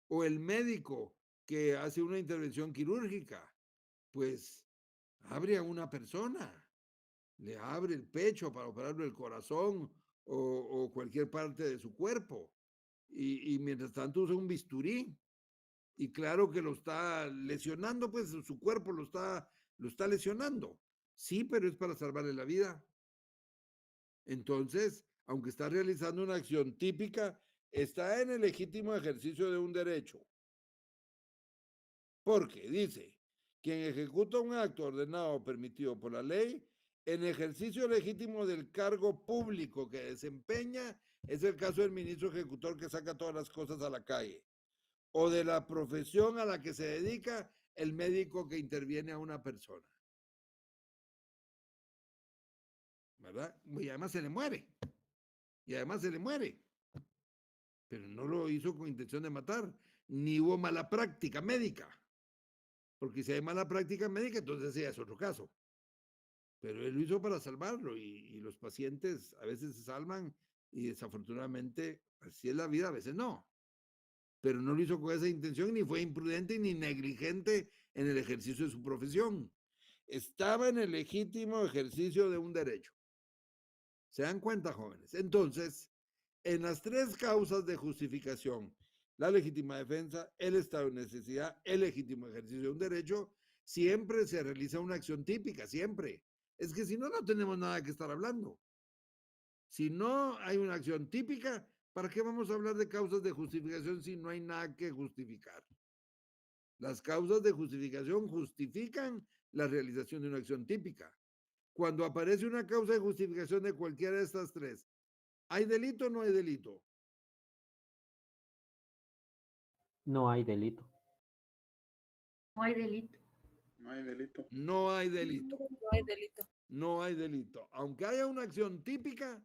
O el médico que hace una intervención quirúrgica, pues abre a una persona, le abre el pecho para operarle el corazón o cualquier parte de su cuerpo. Y mientras tanto usa un bisturí. Y claro que lo está lesionando, pues su cuerpo lo está lesionando. Sí, pero es para salvarle la vida. Entonces, aunque está realizando una acción típica, está en el legítimo ejercicio de un derecho. Porque dice, quien ejecuta un acto ordenado o permitido por la ley, en ejercicio legítimo del cargo público que desempeña, es el caso del ministro ejecutor que saca todas las cosas a la calle, o de la profesión a la que se dedica el médico que interviene a una persona. ¿Verdad? Y además se le muere. Pero no lo hizo con intención de matar, ni hubo mala práctica médica. Porque si hay mala práctica médica, entonces ya es otro caso. Pero él lo hizo para salvarlo y los pacientes a veces se salvan y desafortunadamente así es la vida, a veces no. Pero no lo hizo con esa intención, ni fue imprudente ni negligente en el ejercicio de su profesión. Estaba en el legítimo ejercicio de un derecho. ¿Se dan cuenta, jóvenes? Entonces, en las 3 causas de justificación, la legítima defensa, el estado de necesidad, el legítimo ejercicio de un derecho, siempre se realiza una acción típica, siempre. Es que si no, no tenemos nada que estar hablando. Si no hay una acción típica, ¿para qué vamos a hablar de causas de justificación si no hay nada que justificar? Las causas de justificación justifican la realización de una acción típica. Cuando aparece una causa de justificación de cualquiera de estas 3, ¿hay delito o no hay delito? No hay delito. No hay delito. No hay delito. No hay delito. No hay delito. No hay delito. Aunque haya una acción típica,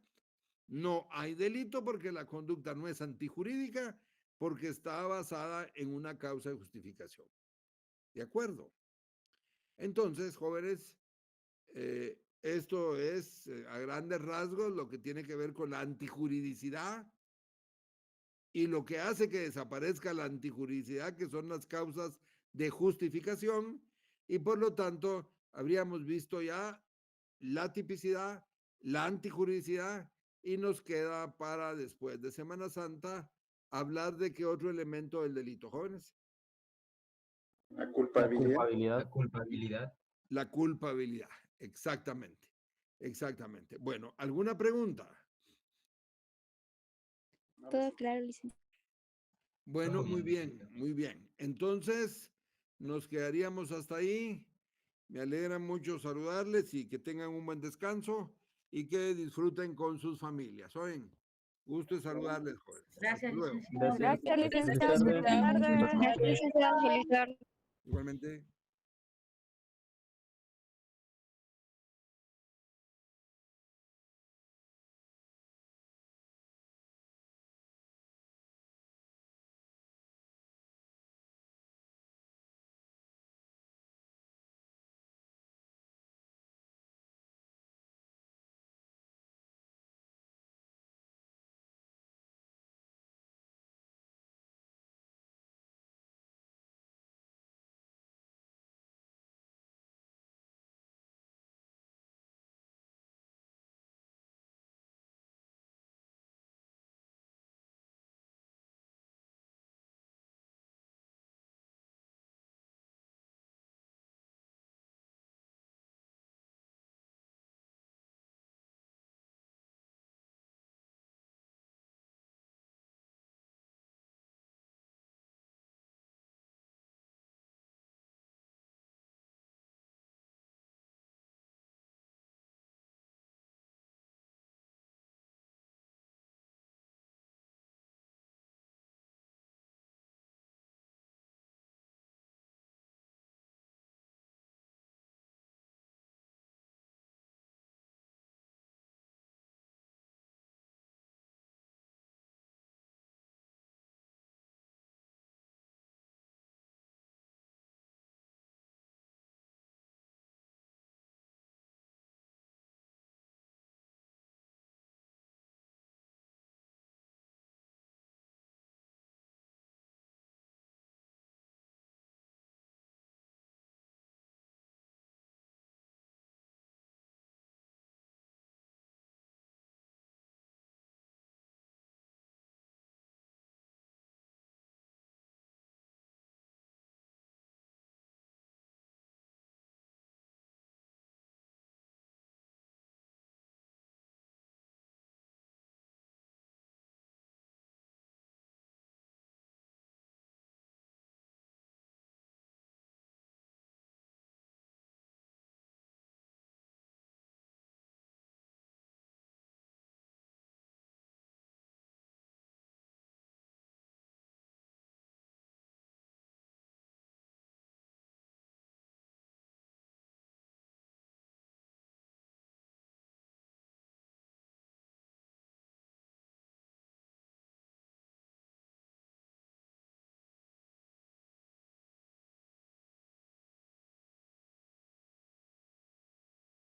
no hay delito porque la conducta no es antijurídica, porque está basada en una causa de justificación. ¿De acuerdo? Entonces, jóvenes, esto es a grandes rasgos lo que tiene que ver con la antijuridicidad y lo que hace que desaparezca la antijuridicidad, que son las causas de justificación, y por lo tanto habríamos visto ya la tipicidad, la antijuridicidad, y nos queda para después de Semana Santa hablar de qué otro elemento del delito, jóvenes. La culpabilidad. La culpabilidad. La culpabilidad, exactamente. Exactamente. Bueno, ¿alguna pregunta? Todo claro, licenciado. Bueno, Todo muy bien, bien, muy bien. Entonces, nos quedaríamos hasta ahí. Me alegra mucho saludarles y que tengan un buen descanso y que disfruten con sus familias. ¿Oyen? Gusto de saludarles, jóvenes. Gracias, Hasta luego. licenciado. Gracias, licenciado. Buenas Buenas tardes. Gracias, licenciado. Feliz tarde. Igualmente.